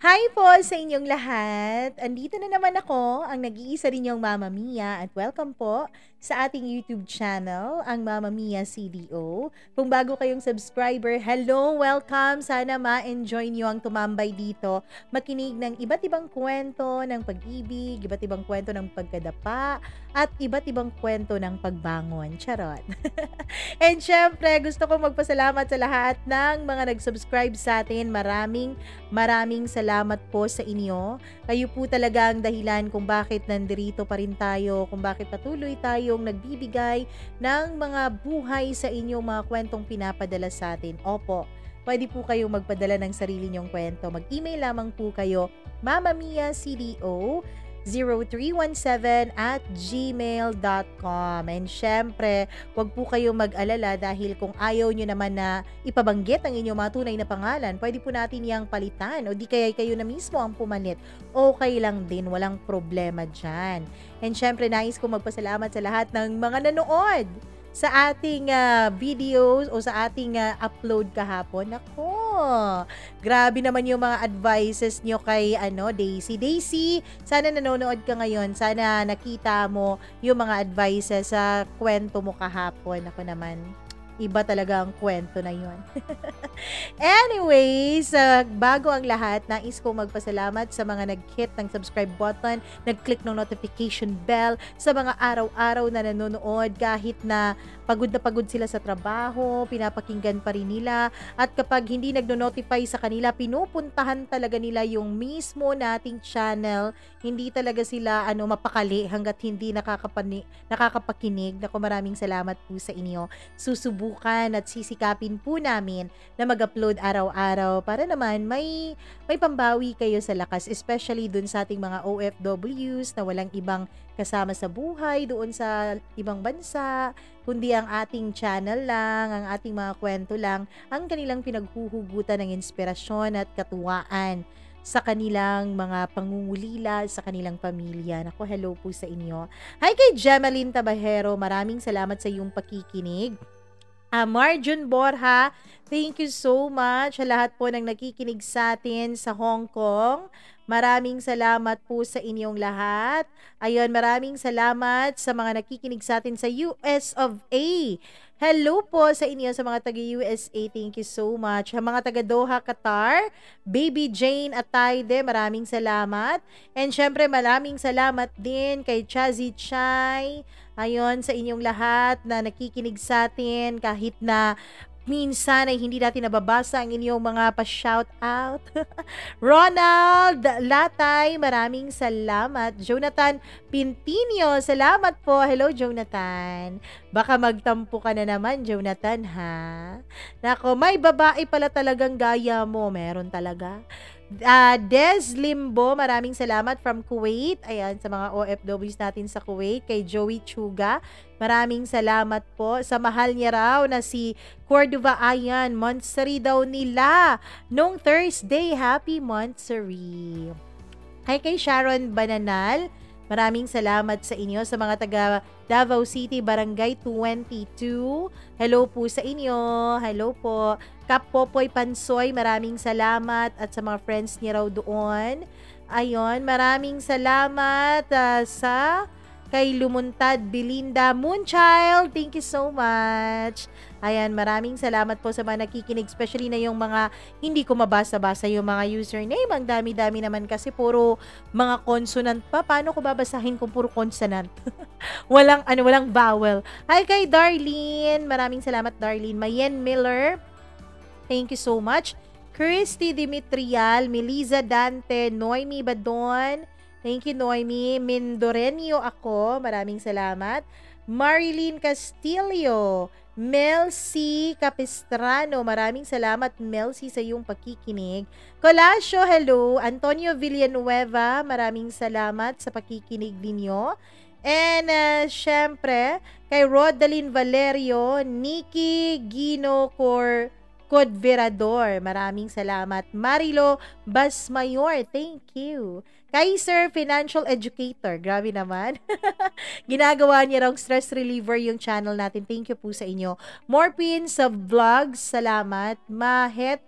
Hi po sa inyong lahat! Andito na naman ako, ang nag-iisa rin yung Mama Mia at welcome po sa ating YouTube channel, ang Mama Mia CDO. Kung bago kayong subscriber, hello, welcome! Sana ma-enjoy nyo ang tumambay dito, makinig ng iba't ibang kwento ng pag-ibig, iba't ibang kwento ng pagkadapa, at iba't ibang kwento ng pagbangon. Charot! And syempre, gusto ko magpasalamat sa lahat ng mga nag-subscribe sa atin. Maraming salamat po sa inyo. Kayo po talaga ang dahilan kung bakit nandirito pa rin tayo, kung bakit patuloy tayong nagbibigay ng mga buhay sa inyong mga kwentong pinapadala sa atin. Opo, pwede po kayong magpadala ng sarili nyong kwento. Mag-email lamang po kayo, mamamiacdo0317@gmail.com. And syempre, wag po kayong mag-alala dahil kung ayaw nyo naman na ipabanggit ang inyong mga tunay na pangalan, pwede po natin yang palitan o di kaya kayo na mismo ang pumalit. Okay lang din, walang problema dyan. And syempre, nais ko magpasalamat sa lahat ng mga nanood sa ating videos o sa ating upload kahapon. Ako, grabe naman yung mga advices nyo kay Daisy. Daisy, sana nanonood ka ngayon. Sana nakita mo yung mga advices sa kwento mo kahapon. Ako naman, iba talaga ang kwento na yun. Anyways, bago ang lahat, nais ko magpasalamat sa mga nag-hit ng subscribe button, nag-click ng notification bell, sa mga araw-araw na nanonood kahit na pagod sila sa trabaho, pinapakinggan pa rin nila. At kapag hindi nagno-notify sa kanila, pinupuntahan talaga nila yung mismo nating channel. Hindi talaga sila mapakali hanggat hindi nakakapakinig. Naku, maraming salamat po sa inyo. Susubukan at sisikapin po namin na mag-upload araw-araw para naman may pambawi kayo sa lakas, especially dun sa ating mga OFWs na walang ibang kasama sa buhay doon sa ibang bansa, kundi ang ating channel lang, ang ating mga kwento lang, ang kanilang pinaghuhugutan ng inspirasyon at katuwaan sa kanilang mga pangungulila sa kanilang pamilya. Naku, hello po sa inyo. Hi kay Gemaline Tabahero, maraming salamat sa iyong pakikinig. Marjun Borja, thank you so much sa lahat po ng nakikinig sa atin sa Hong Kong. Maraming salamat po sa inyong lahat. Ayun, maraming salamat sa mga nakikinig sa atin sa US of A. Hello po sa inyo sa mga taga-USA. Thank you so much. Sa mga taga-Doha, Qatar, Baby Jane at Taide, maraming salamat. And syempre, maraming salamat din kay Chazi Chai. Ayun, sa inyong lahat na nakikinig sa atin kahit na minsan ay hindi natin nababasa ang inyong mga pa-shout out. Ronald Latay, maraming salamat. Jonathan Pintinio, salamat po. Hello, Jonathan. Baka magtampo ka na naman, Jonathan, ha? Nako, may babae pala talagang gaya mo. Meron talaga. Des Limbo, maraming salamat from Kuwait. Ayan, sa mga OFWs natin sa Kuwait. Kay Joey Chuga, maraming salamat po. Sa mahal niya raw na si Cordova Ayan, monthsary daw nila nung Thursday. Happy monthsary. Hi kay Sharon Bananal, maraming salamat sa inyo. Sa mga taga Davao City, Barangay 22, hello po sa inyo. Hello po. Kap Popoy Pansoy, maraming salamat. At sa mga friends niya raw doon. Ayun, maraming salamat sa kay Lumuntad Belinda Moonchild. Thank you so much. Ayan, maraming salamat po sa mga nakikinig, especially na yung mga hindi ko mabasa-basa yung mga username. Ang dami-dami naman kasi puro mga consonant pa. Paano ko babasahin kung puro consonant? walang vowel. Hi kay Darlene. Maraming salamat, Darlene. Mayen Miller, thank you so much. Christy Dimitrial, Melisa Dante, Noemi Badon, thank you, Noemi. Mindorenio ako, maraming salamat. Marilyn Castillo, Mel C. Capistrano, maraming salamat, Mel C, sa iyong pakikinig. Colasio, hello. Antonio Villanueva, maraming salamat sa pakikinig ninyo. And syempre, kay Rodalyn Valerio, Nikki Gino Codverador, maraming salamat. Marilo Basmayor, thank you. Kaiser Financial Educator, grabe naman. Ginagawa niya raw stress reliever yung channel natin. Thank you po sa inyo. Morphine sa vlogs, salamat. Mahet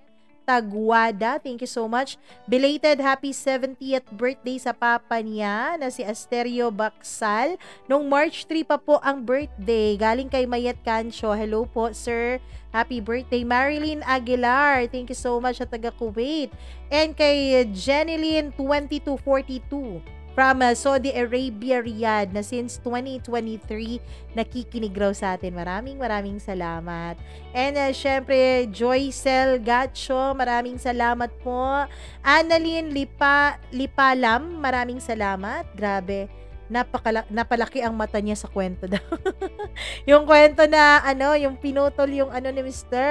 Taguada, thank you so much. Belated happy 70th birthday sa papa niya na si Asterio Baksal. Nung March 3 pa po ang birthday. Galing kay Mayet Cancho. Hello po, sir. Happy birthday. Marilyn Aguilar, thank you so much sa taga Kuwait. And kay Jenilyn 2242 from Saudi Arabia, Riyadh, na since 2023 nakikinig raw sa atin. Maraming salamat. And syempre, Joycel Gacho, maraming salamat po. Annalyn Lipalam, maraming salamat. Grabe, napalaki ang mata niya sa kwento daw. Yung kwento na, yung pinutol yung ni Mr.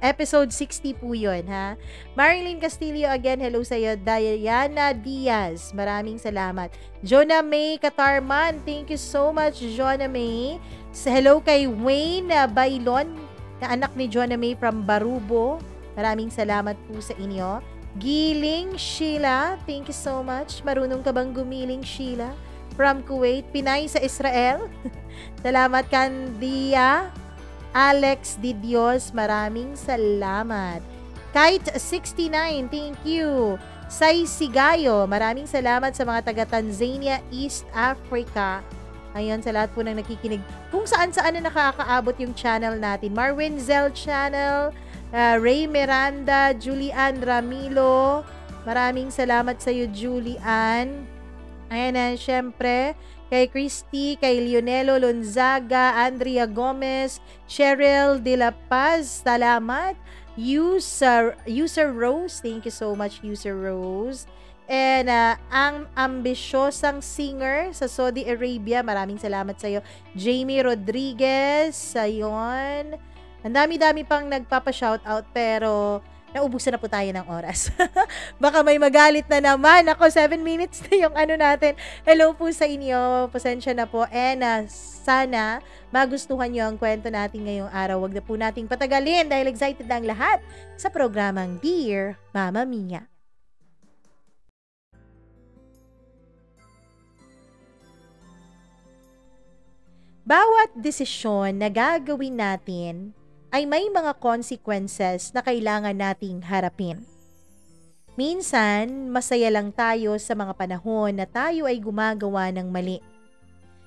Episode 60 po yun, ha? Marilyn Castillo, again, hello sa'yo. Diana Diaz, maraming salamat. Jonah May Katarman, thank you so much, Jonah May. Hello kay Wayne Bailon, na anak ni Jonah May from Barubo. Maraming salamat po sa inyo. Giling Sheila, thank you so much. Marunong ka bang gumiling, Sheila? From Kuwait, Pinay sa Israel. Salamat, Candia. Alex Di Dios, maraming salamat. Kite 69, thank you. Sai Sigayo, maraming salamat sa mga taga Tanzania, East Africa. Ayun, sa lahat po ng nakikinig. Kung saan-saan na nakakaabot yung channel natin. Marwin Zell Channel, Ray Miranda, Julian Ramilo. Maraming salamat sa iyo, Julian. Ayan, syempre, kay Christy, kay Leonelo Lonzaga, Andrea Gomez, Cheryl De La Paz, salamat. User Rose, thank you so much, User Rose. And ang ambisyosang singer sa Saudi Arabia, maraming salamat sa iyo. Jamie Rodriguez, ayun. Ang dami-dami pang nagpapa-shoutout, pero naubusan na po tayo ng oras. Baka may magalit na naman. Ako, 7 minutes na yung natin. Hello po sa inyo. Pasensya na po. And sana magustuhan nyo ang kwento natin ngayong araw. Wag na po nating patagalin dahil excited na ang lahat sa programang Dear Mama Mia. Bawat desisyon na gagawin natin ay may mga consequences na kailangan nating harapin. Minsan, masaya lang tayo sa mga panahon na tayo ay gumagawa ng mali.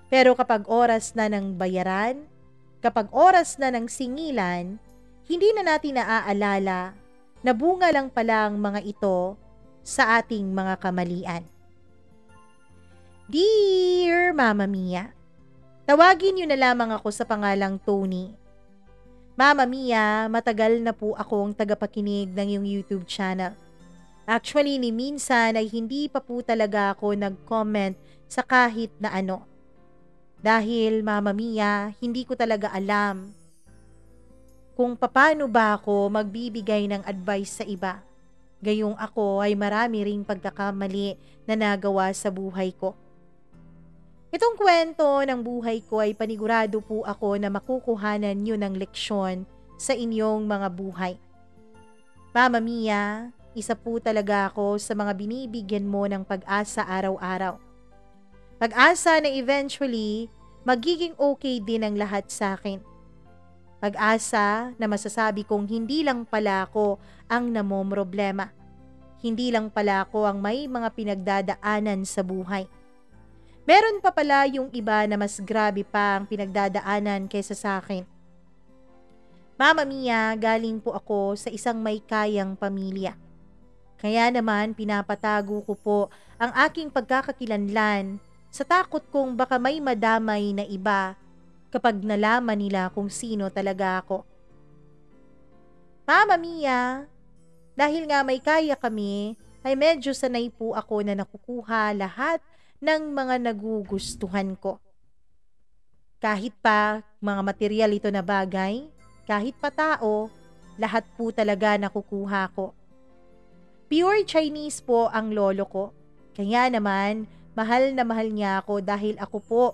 Pero kapag oras na ng bayaran, kapag oras na ng singilan, hindi na natin naaalala na bunga lang pala ang mga ito sa ating mga kamalian. Dear Mama Mia, tawagin niyo na lamang ako sa pangalang Tony. Mama Mia, matagal na po akong tagapakinig ng iyong YouTube channel. Actually, ni minsan ay hindi pa po talaga ako nag-comment sa kahit na ano. Dahil, Mama Mia, hindi ko talaga alam kung paano ba ako magbibigay ng advice sa iba. Gayong ako ay marami ring pagkakamali na nagawa sa buhay ko. Itong kwento ng buhay ko ay panigurado po ako na makukuhanan nyo ng leksyon sa inyong mga buhay. Mama Mia, isa po talaga ako sa mga binibigyan mo ng pag-asa araw-araw. Pag-asa na eventually, magiging okay din ang lahat sa akin. Pag-asa na masasabi kong hindi lang pala ako ang namomroblema. Hindi lang pala ako ang may mga pinagdadaanan sa buhay. Meron pa pala yung iba na mas grabe pa ang pinagdadaanan kaysa sa akin. Mama Mia, galing po ako sa isang may kayang pamilya. Kaya naman pinapatago ko po ang aking pagkakakilanlan sa takot kong baka may madamay na iba kapag nalaman nila kung sino talaga ako. Mama Mia, dahil nga may kaya kami, ay medyo sanay po ako na nakukuha lahat ng mga nagugustuhan ko. Kahit pa mga material ito na bagay, kahit pa tao, lahat po talaga nakukuha ko. Pure Chinese po ang lolo ko. Kaya naman, mahal na mahal niya ako dahil ako po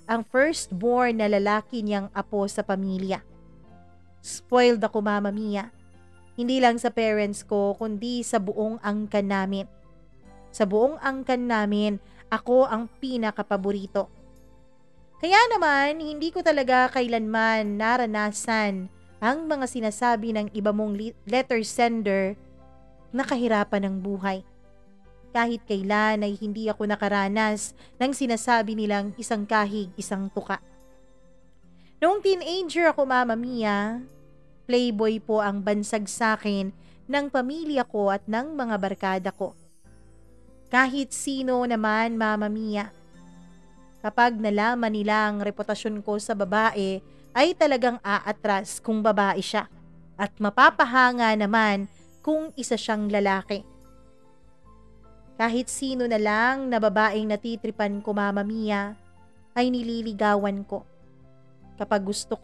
ang firstborn na lalaki niyang apo sa pamilya. Spoiled ako, Mama Mia. Hindi lang sa parents ko, kundi sa buong angkan namin. Sa buong angkan namin, ako ang pinakapaborito. Kaya naman, hindi ko talaga kailanman naranasan ang mga sinasabi ng iba mong letter sender na kahirapan ng buhay. Kahit kailan ay hindi ako nakaranas ng sinasabi nilang isang kahig, isang tuka. Noong teenager ako, Mama Mia, playboy po ang bansag sa akin ng pamilya ko at ng mga barkada ko. Kahit sino naman, Mama Mia, kapag nalaman nila ang reputasyon ko sa babae, ay talagang aatras kung babae siya at mapapahanga naman kung isa siyang lalaki. Kahit sino na lang na babaeng natitripan ko, Mama Mia, ay nililigawan ko. Kapag gusto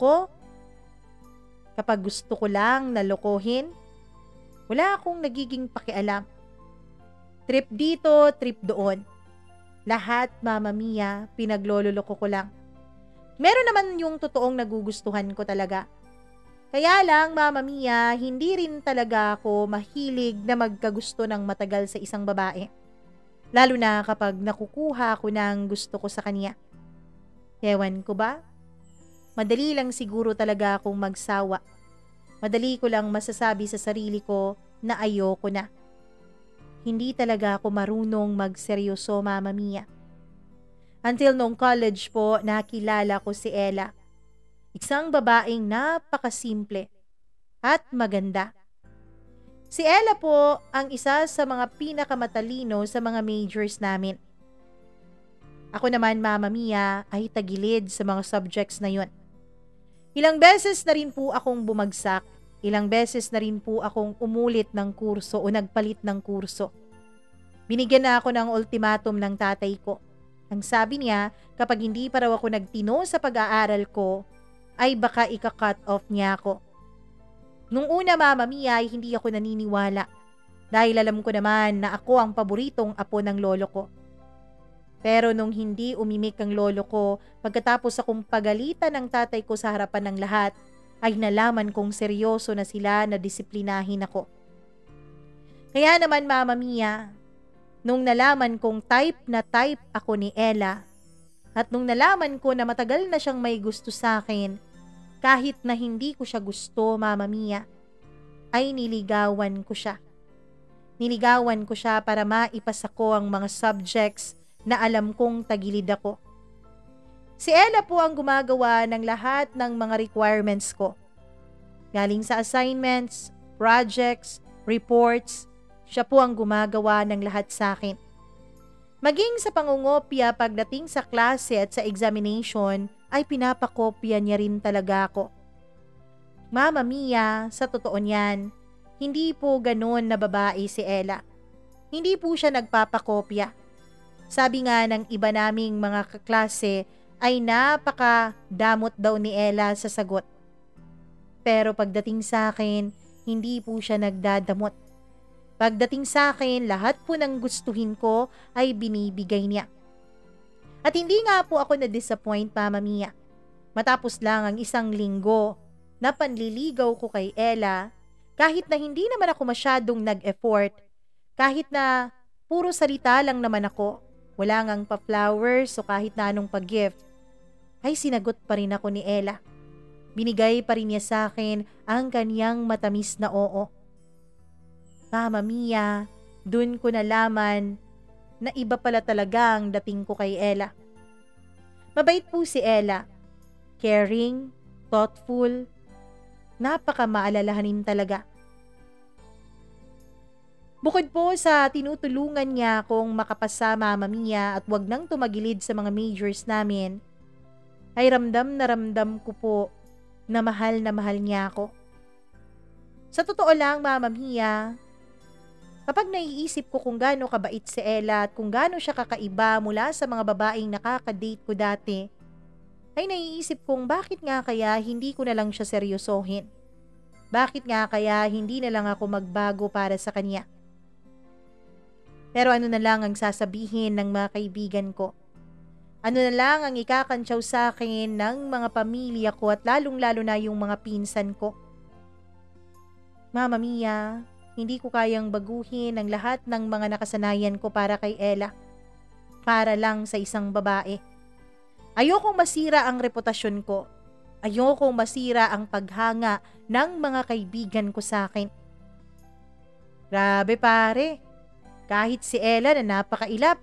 ko lang nalokohin, wala akong nagiging pakialam. Trip dito, trip doon. Lahat, Mama Mia, pinaglololoko ko lang. Meron naman yung totoong nagugustuhan ko talaga. Kaya lang, Mama Mia, hindi rin talaga ako mahilig na magkagusto ng matagal sa isang babae. Lalo na kapag nakukuha ko ng gusto ko sa kanya. Ewan ko ba? Madali lang siguro talaga akong magsawa. Madali ko lang masasabi sa sarili ko na ayoko na. Hindi talaga ako marunong magseryoso, Mama Mia. Until nung college po, nakilala ko si Ella. Isang babaeng napakasimple at maganda. Si Ella po ang isa sa mga pinakamatalino sa mga majors namin. Ako naman, Mama Mia, ay tagilid sa mga subjects na yun. Ilang beses na rin po akong bumagsak. Ilang beses na rin po akong umulit ng kurso o nagpalit ng kurso. Binigyan na ako ng ultimatum ng tatay ko. Ang sabi niya, kapag hindi pa raw ako nagtino sa pag-aaral ko, ay baka ika-cut off niya ako. Nung una, Mama Mia, ay hindi ako naniniwala. Dahil alam ko naman na ako ang paboritong apo ng lolo ko. Pero nung hindi umimik ang lolo ko, pagkatapos akong pagalitan ng tatay ko sa harapan ng lahat, ay nalaman kong seryoso na sila na disiplinahin ako. Kaya naman, Mama Mia, nung nalaman kong type na type ako ni Ella, at nung nalaman ko na matagal na siyang may gusto sa akin, kahit na hindi ko siya gusto, Mama Mia, ay niligawan ko siya. Niligawan ko siya para maipasa ko ang mga subjects na alam kong tagilid ako. Si Ella po ang gumagawa ng lahat ng mga requirements ko. Galing sa assignments, projects, reports, siya po ang gumagawa ng lahat sa akin. Maging sa pangungopia pagdating sa klase at sa examination, ay pinapakopya niya rin talaga ako. Mama Mia, sa totoo niyan, hindi po ganoon na babae si Ella. Hindi po siya nagpapakopya. Sabi nga ng iba naming mga kaklase ay napakadamot daw ni Ella sa sagot. Pero pagdating sa akin, hindi po siya nagdadamot. Pagdating sa akin, lahat po ng gustuhin ko ay binibigay niya. At hindi nga po ako na-disappoint, Mama Mia. Matapos lang ang isang linggo na panliligaw ko kay Ella, kahit na hindi naman ako masyadong nag-effort, kahit na puro salita lang naman ako, wala ngang pa-flowers o kahit na anong pag-gift, ay sinagot pa rin ako ni Ella. Binigay pa rin niya sa akin ang kanyang matamis na oo. Mama Mia, dun ko nalaman na iba pala talaga ang dating ko kay Ella. Mabait po si Ella. Caring, thoughtful, napaka-maalalahanin talaga. Bukod po sa tinutulungan niya akong makapasa, Mama Mia, at wag nang tumagilid sa mga majors namin, ay ramdam na ramdam ko po na mahal niya ako. Sa totoo lang, Mama Mia, kapag naiisip ko kung gaano kabait si Ella at kung gaano siya kakaiba mula sa mga babaeng nakaka-date ko dati, ay naiisip kong bakit nga kaya hindi ko na lang siya seryosohin? Bakit nga kaya hindi na lang ako magbago para sa kanya? Pero ano na lang ang sasabihin ng mga kaibigan ko? Ano na lang ang ikakantsaw sa akin ng mga pamilya ko at lalong-lalo na yung mga pinsan ko? Mama Mia, hindi ko kayang baguhin ang lahat ng mga nakasanayan ko para kay Ella. Para lang sa isang babae. Ayokong masira ang reputasyon ko. Ayokong masira ang paghanga ng mga kaibigan ko sa akin. Grabe pare, kahit si Ella na napakailap,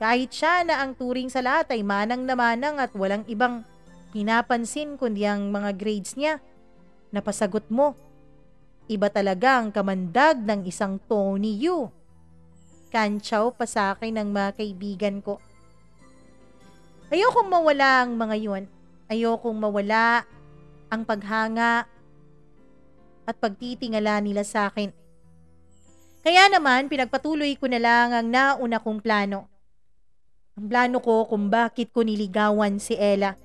kahit siya na ang turing sa lahat ay manang na manang at walang ibang pinapansin kundi ang mga grades niya, napasagot mo. Iba talaga ang kamandag ng isang Tony Yu. Kantsaw pa sa akin ng mga kaibigan ko. Ayokong mawala ang mga yun. Ayokong mawala ang paghanga at pagtitingala nila sa akin. Kaya naman, pinagpatuloy ko na lang ang nauna kong plano. Ang plano ko kung bakit ko niligawan si Ella.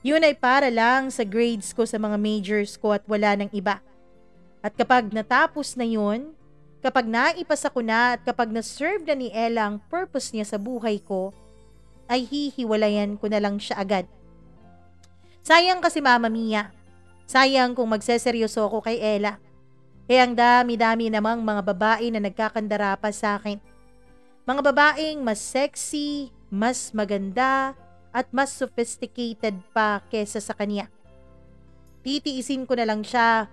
Yun ay para lang sa grades ko sa mga majors ko at wala ng iba. At kapag natapos na yun, kapag naipasa ko na at kapag na-serve na ni Ella ang purpose niya sa buhay ko, ay hihiwalayan ko na lang siya agad. Sayang kasi Mama Mia. Sayang kung magseseryoso ako kay Ella. Eh ang dami-dami namang mga babae na nagkakandara pa sa akin. Mga babaeng mas sexy, mas maganda, at mas sophisticated pa kesa sa kanya. Titiisin ko na lang siya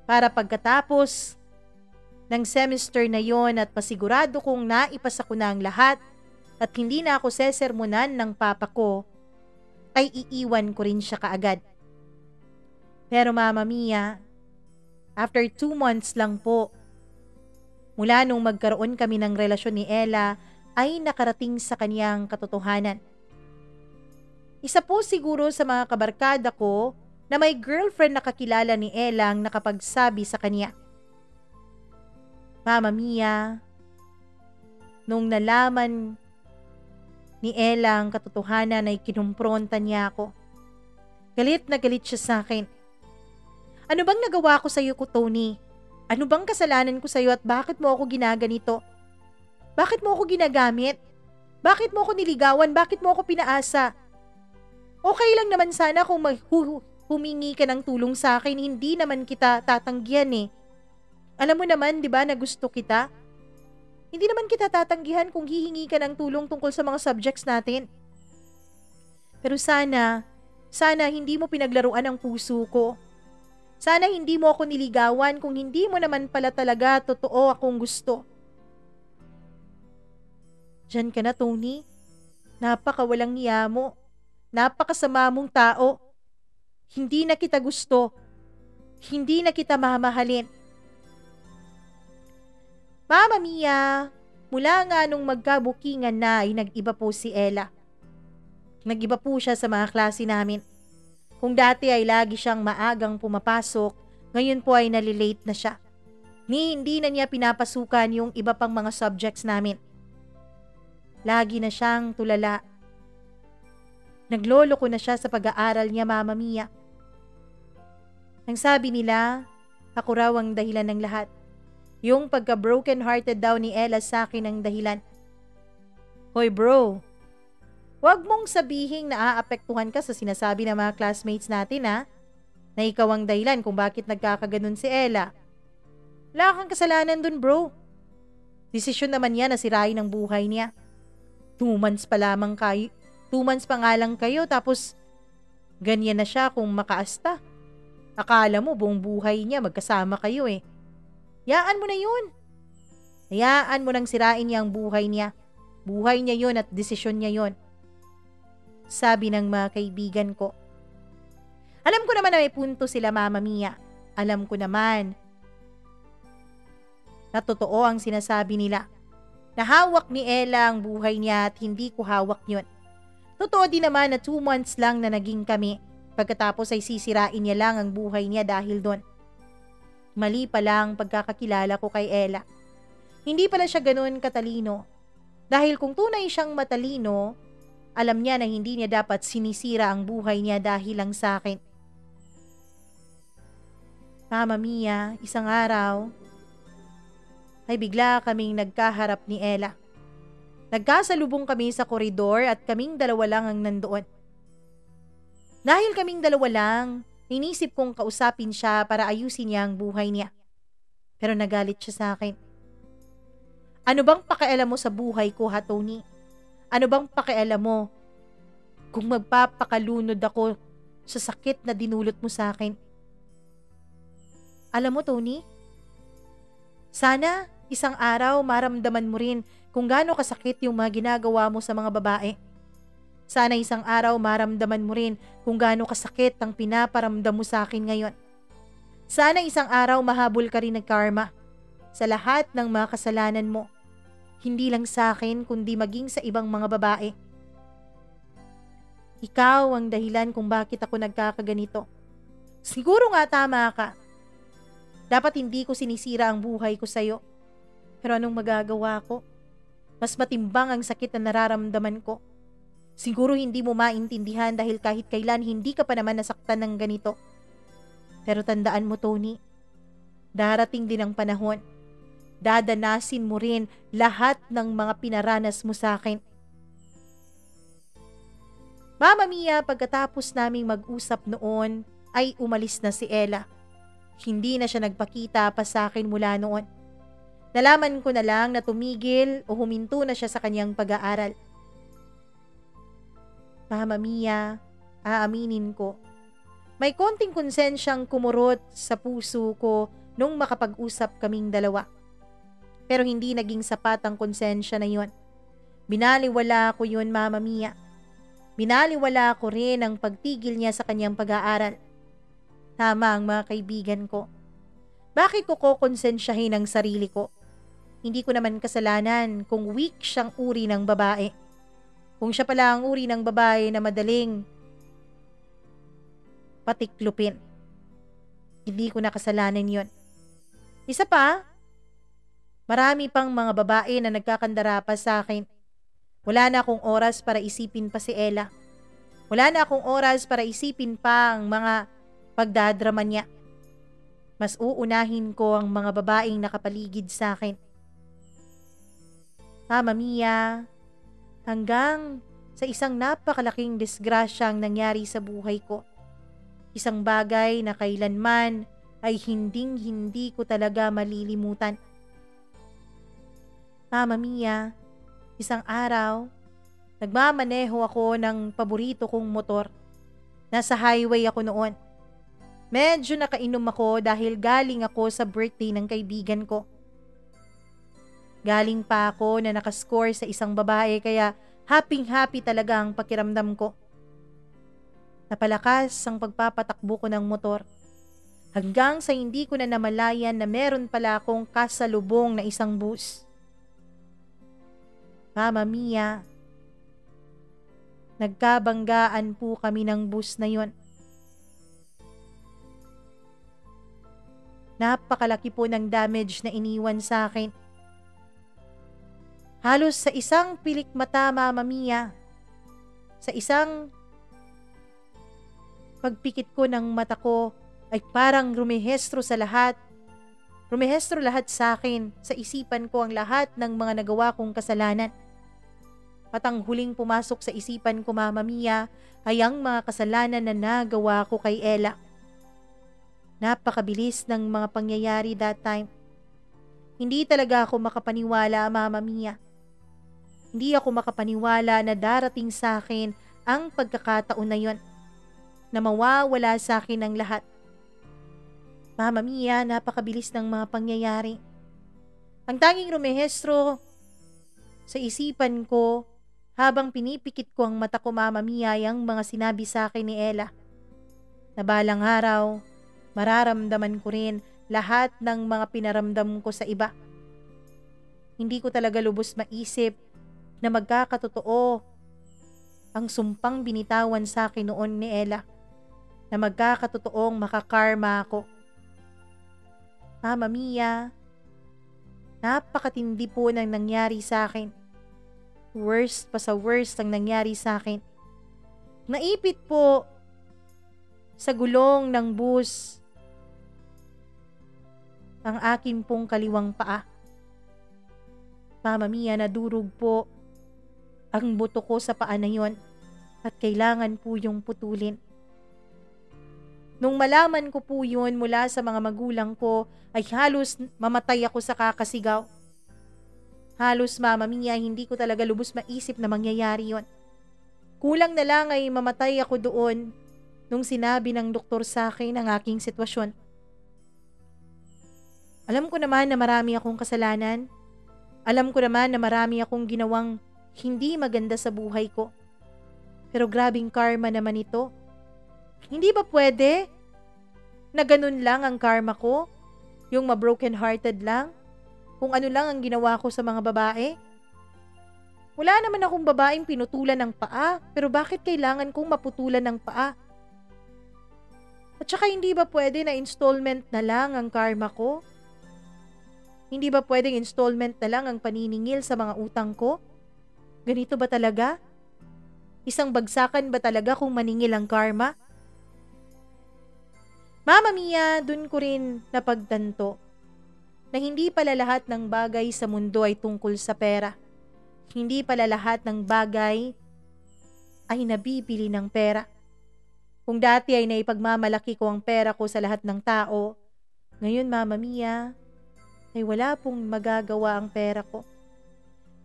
para pagkatapos ng semester na yon at pasigurado kong naipasa ko na ang lahat at hindi na ako sesermonan ng papa ko, ay iiwan ko rin siya kaagad. Pero Mama Mia, after 2 months lang po, mula nung magkaroon kami ng relasyon ni Ella, ay nakarating sa kanyang katotohanan. Isa po siguro sa mga kabarkada ko na may girlfriend na kakilala ni Ella ang nakapagsabi sa kanya. Mama Mia, nung nalaman ni Ella ang katotohanan ay kinumpronta niya ako. Galit na galit siya sa akin. Ano bang nagawa ko sa iyo, Tony? Ano bang kasalanan ko sa iyo at bakit mo ako ginaganito? Bakit mo ako ginagamit? Bakit mo ako niligawan? Bakit mo ako pinaasa? Okay lang naman sana kung humingi ka ng tulong sa akin, hindi naman kita tatanggihan eh. Alam mo naman, di ba, na gusto kita? Hindi naman kita tatanggihan kung hihingi ka ng tulong tungkol sa mga subjects natin. Pero sana hindi mo pinaglaruan ang puso ko. Sana hindi mo ako niligawan kung hindi mo naman pala talaga totoo akong gusto. Diyan ka na, Tony. Napakawalang niya mo. Napakasama mong tao. Hindi na kita gusto. Hindi na kita mamahalin. Mama Mia, mula nga nung magkabukingan na ay nag-iba po si Ella. Nag-iba po siya sa mga klase namin. Kung dati ay lagi siyang maagang pumapasok, ngayon po ay nalilate na siya. Hindi na niya pinapasukan yung iba pang mga subjects namin. Lagi na siyang tulala. Nagloloko na siya sa pag-aaral niya, Mama Mia. Ang sabi nila, ako raw ang dahilan ng lahat. Yung pagka-broken hearted daw ni Ella sa akin ang dahilan. Hoy bro, huwag mong sabihing naaapektuhan ka sa sinasabi ng mga classmates natin ha, na ikaw ang dahilan kung bakit nagkakaganon si Ella. Wala kang kasalanan dun bro. Desisyon naman niya na sirain ang buhay niya. 2 months pa lamang kayo. 2 months pa nga lang kayo tapos ganyan na siya kung makaasta. Akala mo buong buhay niya magkasama kayo eh. Hayaan mo na yun. Hayaan mo nang sirain niya ang buhay niya. Buhay niya yun at desisyon niya yun. Sabi ng mga kaibigan ko. Alam ko naman na may punto sila, Mama Mia. Alam ko naman na totoo ang sinasabi nila. Nahawak ni Ella ang buhay niya at hindi ko hawak yun. Totoo din naman na 2 months lang na naging kami. Pagkatapos ay sisirain niya lang ang buhay niya dahil doon. Mali pala ang pagkakakilala ko kay Ella. Hindi pala siya ganoon katalino. Dahil kung tunay siyang matalino, alam niya na hindi niya dapat sinisira ang buhay niya dahil lang sa akin. Mama Mia, isang araw, ay bigla kaming nagkaharap ni Ella. Nagkasalubong kami sa koridor at kaming dalawa lang ang nandoon. Dahil kaming dalawa lang, inisip kong kausapin siya para ayusin niya ang buhay niya. Pero nagalit siya sa akin. Ano bang pakialam mo sa buhay ko, ha, Tony? Ano bang pakialam mo kung magpapakalunod ako sa sakit na dinulot mo sa akin. Alam mo, Tony, sana isang araw maramdaman mo rin kung gaano kasakit yung mga ginagawa mo sa mga babae. Sana isang araw maramdaman mo rin kung gaano kasakit ang pinaparamdam mo sa akin ngayon. Sana isang araw mahabol ka rin ng karma sa lahat ng mga kasalanan mo. Hindi lang sa akin kundi maging sa ibang mga babae. Ikaw ang dahilan kung bakit ako nagkakaganito. Siguro nga tama ka. Dapat hindi ko sinisira ang buhay ko sa'yo. Pero anong magagawa ko? Mas matimbang ang sakit na nararamdaman ko. Siguro hindi mo maintindihan dahil kahit kailan hindi ka pa naman nasaktan ng ganito. Pero tandaan mo, Tony, darating din ang panahon. Dadanasin mo rin lahat ng mga pinaranas mo sa akin. Mama Mia, pagkatapos naming mag-usap noon, ay umalis na si Ella. Hindi na siya nagpakita pa sa akin mula noon. Nalaman ko na lang na tumigil o huminto na siya sa kanyang pag-aaral. Mama Mia, aaminin ko, may konting konsensyang kumurot sa puso ko nung makapag-usap kaming dalawa. Pero hindi naging sapat ang konsensya na yun. Binaliwala ko yun, Mama Mia. Binaliwala ko rin ang pagtigil niya sa kanyang pag-aaral. Tama ang mga kaibigan ko. Bakit ko kokonsensyahin ang sarili ko? Hindi ko naman kasalanan kung weak siyang uri ng babae. Kung siya pala ang uri ng babae na madaling patiklupin. Hindi ko na kasalanan yun. Isa pa, marami pang mga babae na nagkakandara pa sa akin. Wala na akong oras para isipin pa si Ella. Wala na akong oras para isipin pa ang mga pagdadrama niya. Mas uunahin ko ang mga babaeng nakapaligid sa akin. Mama Mia, hanggang sa isang napakalaking disgrasyang nangyari sa buhay ko. Isang bagay na kailanman ay hinding-hindi ko talaga malilimutan. Mama Mia, isang araw, nagmamaneho ako ng paborito kong motor. Nasa highway ako noon. Medyo nakainom ako dahil galing ako sa birthday ng kaibigan ko. Galing pa ako na nakascore sa isang babae kaya happy-happy talaga ang pakiramdam ko. Napalakas ang pagpapatakbo ko ng motor. Hanggang sa hindi ko na namalayan na meron pala akong kasalubong na isang bus. Mama Mia, nagkabanggaan po kami ng bus na yon. Napakalaki po ng damage na iniwan sa akin. Halos sa isang pilik mata, Mama Mia, sa isang pagpikit ko ng mata ko ay parang rumehestro lahat sa akin, sa isipan ko ang lahat ng mga nagawa kong kasalanan. Patang huling pumasok sa isipan ko, Mama Mia, ay ang mga kasalanan na nagawa ko kay Ella. Napakabilis ng mga pangyayari that time. Hindi talaga ako makapaniwala, Mama Mia. Hindi ako makapaniwala na darating sa akin ang pagkakataon na yon, na mawawala sa akin ang lahat. Mama Mia, napakabilis ng mga pangyayari. Ang tanging rumehestro sa isipan ko habang pinipikit ko ang mata ko, Mama Mia, ay ang mga sinabi sa akin ni Ella. Na balang araw, mararamdaman ko rin lahat ng mga pinaramdam ko sa iba. Hindi ko talaga lubos maisip na magkakatotoo ang sumpang binitawan sa akin noon ni Ella. Na magkakatotoong makakarma ako. Mama Mia, napakatindi po ng nangyari sa akin. Worst pa sa worst ang nangyari sa akin. Naipit po sa gulong ng bus ang akin pong kaliwang paa. Mama Mia, nadurog po ang buto ko sa paa na yon at kailangan po yung putulin. Nung malaman ko po yun mula sa mga magulang ko, ay halos mamatay ako sa kakasigaw. Halos, Mama Mia, hindi ko talaga lubos maisip na mangyayari yon. Kulang na lang ay mamatay ako doon nung sinabi ng doktor sa akin ang aking sitwasyon. Alam ko naman na marami akong kasalanan. Alam ko naman na marami akong ginawang hindi maganda sa buhay ko. Pero grabing karma naman ito. Hindi ba pwede na ganun lang ang karma ko? Yung ma-broken hearted lang? Kung ano lang ang ginawa ko sa mga babae? Wala naman akong babaeng pinutulan ng paa, pero bakit kailangan kong maputulan ng paa? At saka hindi ba pwede na installment na lang ang karma ko? Hindi ba pwedeng installment na lang ang paniningil sa mga utang ko? Ganito ba talaga? Isang bagsakan ba talaga kung maningil ang karma? Mama Mia, dun ko rin napagtanto na hindi pala lahat ng bagay sa mundo ay tungkol sa pera. Hindi pala lahat ng bagay ay nabibili ng pera. Kung dati ay naipagmamalaki ko ang pera ko sa lahat ng tao, ngayon Mama Mia, ay wala pong magagawa ang pera ko.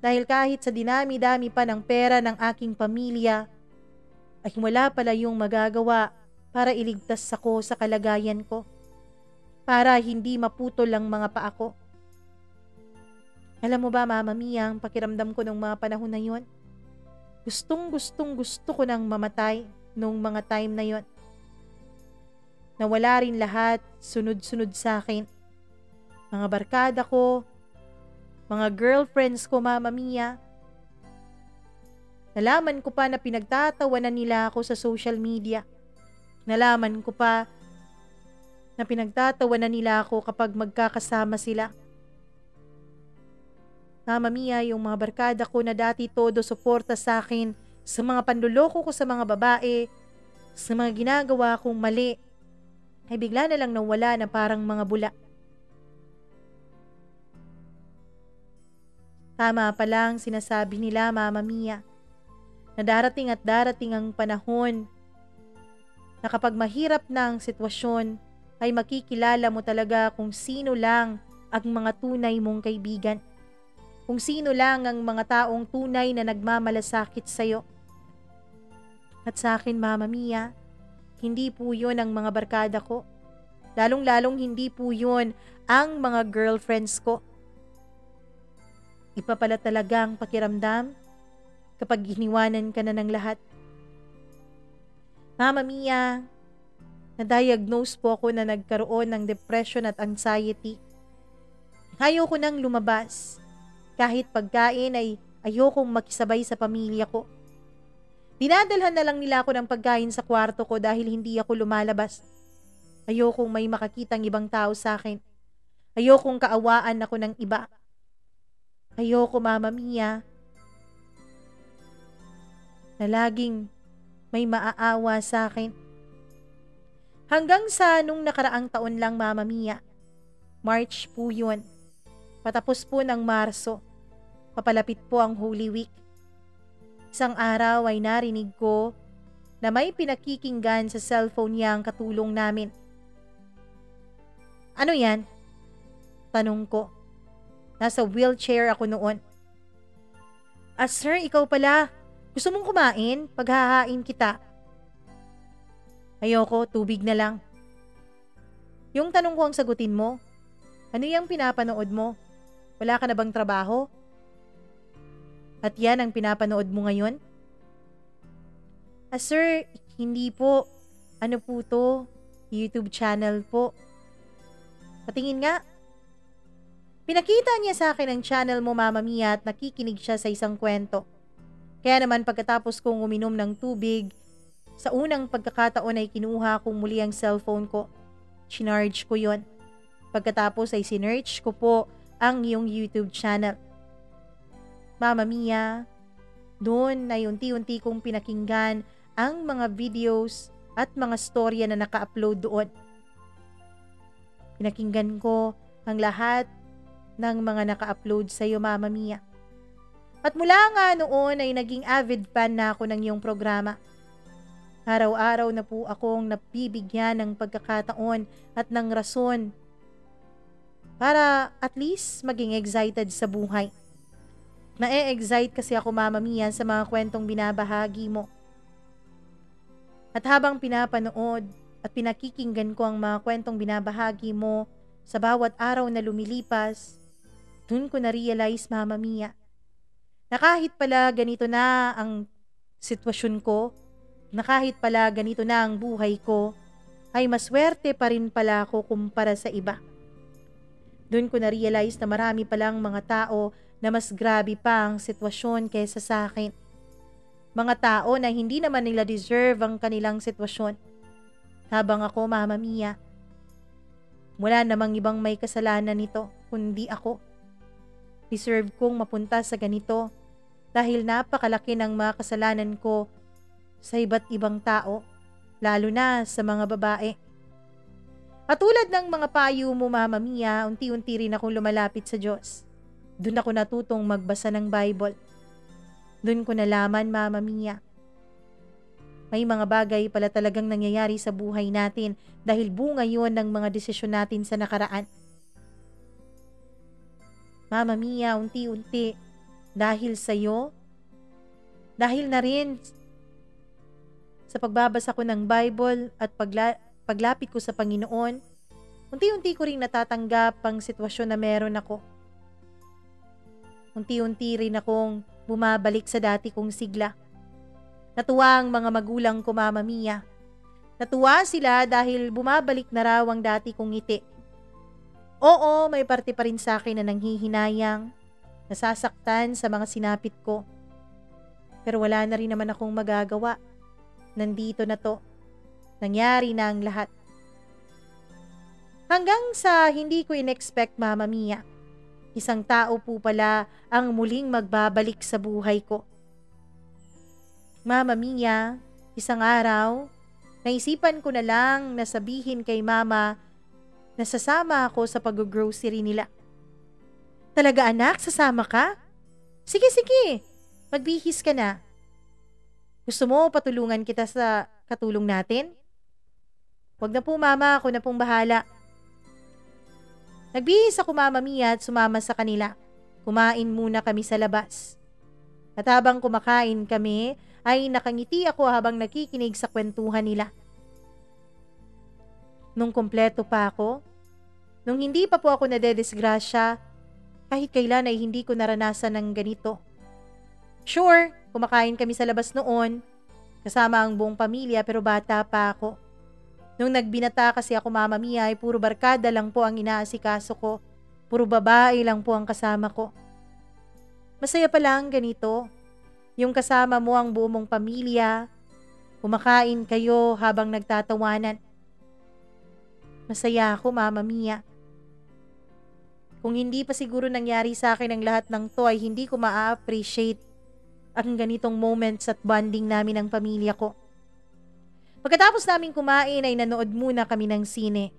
Dahil kahit sa dinami-dami pa ng pera ng aking pamilya, ay wala pala yung magagawa para iligtas ako sa kalagayan ko. Para hindi maputol ang mga paa ko. Alam mo ba Mama Mia, ang pakiramdam ko nung mga panahon na yon? Gusto ko nang mamatay nung mga time na yon. Nawala rin lahat, sunod-sunod sa akin. Mga barkada ko, mga girlfriends ko Mama Mia. Nalaman ko pa na pinagtatawanan nila ako sa social media. Nalaman ko pa na pinagtatawanan nila ako kapag magkakasama sila. Mama Mia, yung mga barkada ko na dati todo suporta sa akin sa mga panluloko ko sa mga babae, sa mga ginagawa kong mali, ay bigla na lang nawala na parang mga bula. Tama pa lang sinasabi nila Mama Mia na darating at darating ang panahon na kapag mahirap na ang sitwasyon ay makikilala mo talaga kung sino lang ang mga tunay mong kaibigan. Kung sino lang ang mga taong tunay na nagmamalasakit sa'yo. At sa akin Mama Mia, hindi po yun ang mga barkada ko. Lalong-lalong hindi po yun ang mga girlfriends ko. Iba pala talaga ang pakiramdam kapag iniwanan ka na ng lahat. Mama Mia, na-diagnose po ako na nagkaroon ng depression at anxiety. Ayoko nang lumabas. Kahit pagkain ay ayokong makisabay sa pamilya ko. Dinadalhan na lang nila ako ng pagkain sa kwarto ko dahil hindi ako lumalabas. Ayokong may makakitang ibang tao sa akin. Ayokong kaawaan ako ng iba. Ayoko Mama Mia na laging may maaawa sa akin. Hanggang sa nung nakaraang taon lang Mama Mia, March po yun. Patapos po ng Marso. Papalapit po ang Holy Week. Isang araw ay narinig ko na may pinakikinggan sa cellphone niya ang katulong namin. Ano yan? Tanong ko. Nasa wheelchair ako noon. Sir, ikaw pala. Gusto mong kumain? Paghahain kita. Ayoko, tubig na lang. Yung tanong ko ang sagutin mo. Ano yung pinapanood mo? Wala ka na bang trabaho? At yan ang pinapanood mo ngayon? Sir, hindi po. Ano po to? YouTube channel po. Patingin nga. Pinakita niya sa akin ang channel mo Mama Mia at nakikinig siya sa isang kwento. Kaya naman pagkatapos kong uminom ng tubig, sa unang pagkakataon ay kinuha kong muli ang cellphone ko. Sinarge ko yon. Pagkatapos ay sinearch ko po ang iyong YouTube channel. Mama Mia, doon ay unti-unti kong pinakinggan ang mga videos at mga storya na naka-upload doon. Pinakinggan ko ang lahat ng mga naka-upload sa iyo Mama Mia. At mula nga noon ay naging avid fan na ako ng iyong programa. Araw-araw na po akong napibigyan ng pagkakataon at ng rason para at least maging excited sa buhay. Na-excite kasi ako Mama Mia sa mga kwentong binabahagi mo. At habang pinapanood at pinakikinggan ko ang mga kwentong binabahagi mo sa bawat araw na lumilipas, dun ko na-realize, Mama Mia, na kahit pala ganito na ang sitwasyon ko, na kahit pala ganito na ang buhay ko, ay maswerte pa rin pala ako kumpara sa iba. Doon ko na-realize na marami palang mga tao na mas grabe pa ang sitwasyon kaysa sa akin. Mga tao na hindi naman nila deserve ang kanilang sitwasyon. Habang ako, Mama Mia, wala namang ibang may kasalanan nito kundi ako. Deserve kong mapunta sa ganito dahil napakalaki ng mga kasalanan ko sa iba't ibang tao, lalo na sa mga babae. At tulad ng mga payo mo, Mama Mia, unti-unti rin akong lumalapit sa Diyos. Doon ako natutong magbasa ng Bible. Doon ko nalaman, Mama Mia, may mga bagay pala talagang nangyayari sa buhay natin dahil bunga yun ng mga desisyon natin sa nakaraan. Mama Mia, unti-unti, dahil sa'yo, dahil na rin sa pagbabasa ko ng Bible at paglapit ko sa Panginoon, unti-unti ko rin natatanggap ang sitwasyon na meron ako. Unti-unti rin akong bumabalik sa dati kong sigla. Natuwa ang mga magulang ko, Mama Mia. Natuwa sila dahil bumabalik na raw ang dati kong ngiti. Oo, may parte pa rin sa akin na nanghihinayang, nasasaktan sa mga sinapit ko. Pero wala na rin naman akong magagawa. Nandito na to. Nangyari na ang lahat. Hanggang sa hindi ko in-expect, Mama Mia, isang tao po pala ang muling magbabalik sa buhay ko. Mama Mia, isang araw, naisipan ko na lang na sabihin kay Mama na sasama ako sa pag-grocery nila. Talaga anak, sasama ka? Sige, sige, magbihis ka na. Gusto mo patulungan kita sa katulong natin? Wag na po, Mama, ako na pong bahala. Nagbihis ako, Mama Mia, at sumama sa kanila. Kumain muna kami sa labas. At habang kumakain kami, ay nakangiti ako habang nakikinig sa kwentuhan nila. Nung kumpleto pa ako, nung hindi pa po ako nadedisgrasya, kahit kailan ay hindi ko naranasan ng ganito. Sure, kumakain kami sa labas noon, kasama ang buong pamilya, pero bata pa ako. Nung nagbinata kasi ako, Mama Mia, ay puro barkada lang po ang inaasikaso ko. Puro babae lang po ang kasama ko. Masaya pa lang ganito. Yung kasama mo ang buong mong pamilya, kumakain kayo habang nagtatawanan. Masaya ako, Mama Mia. Kung hindi pa siguro nangyari sa akin ang lahat ng to, ay hindi ko ma-appreciate ang ganitong moments at bonding namin ng pamilya ko. Pagkatapos naming kumain ay nanood muna kami ng sine.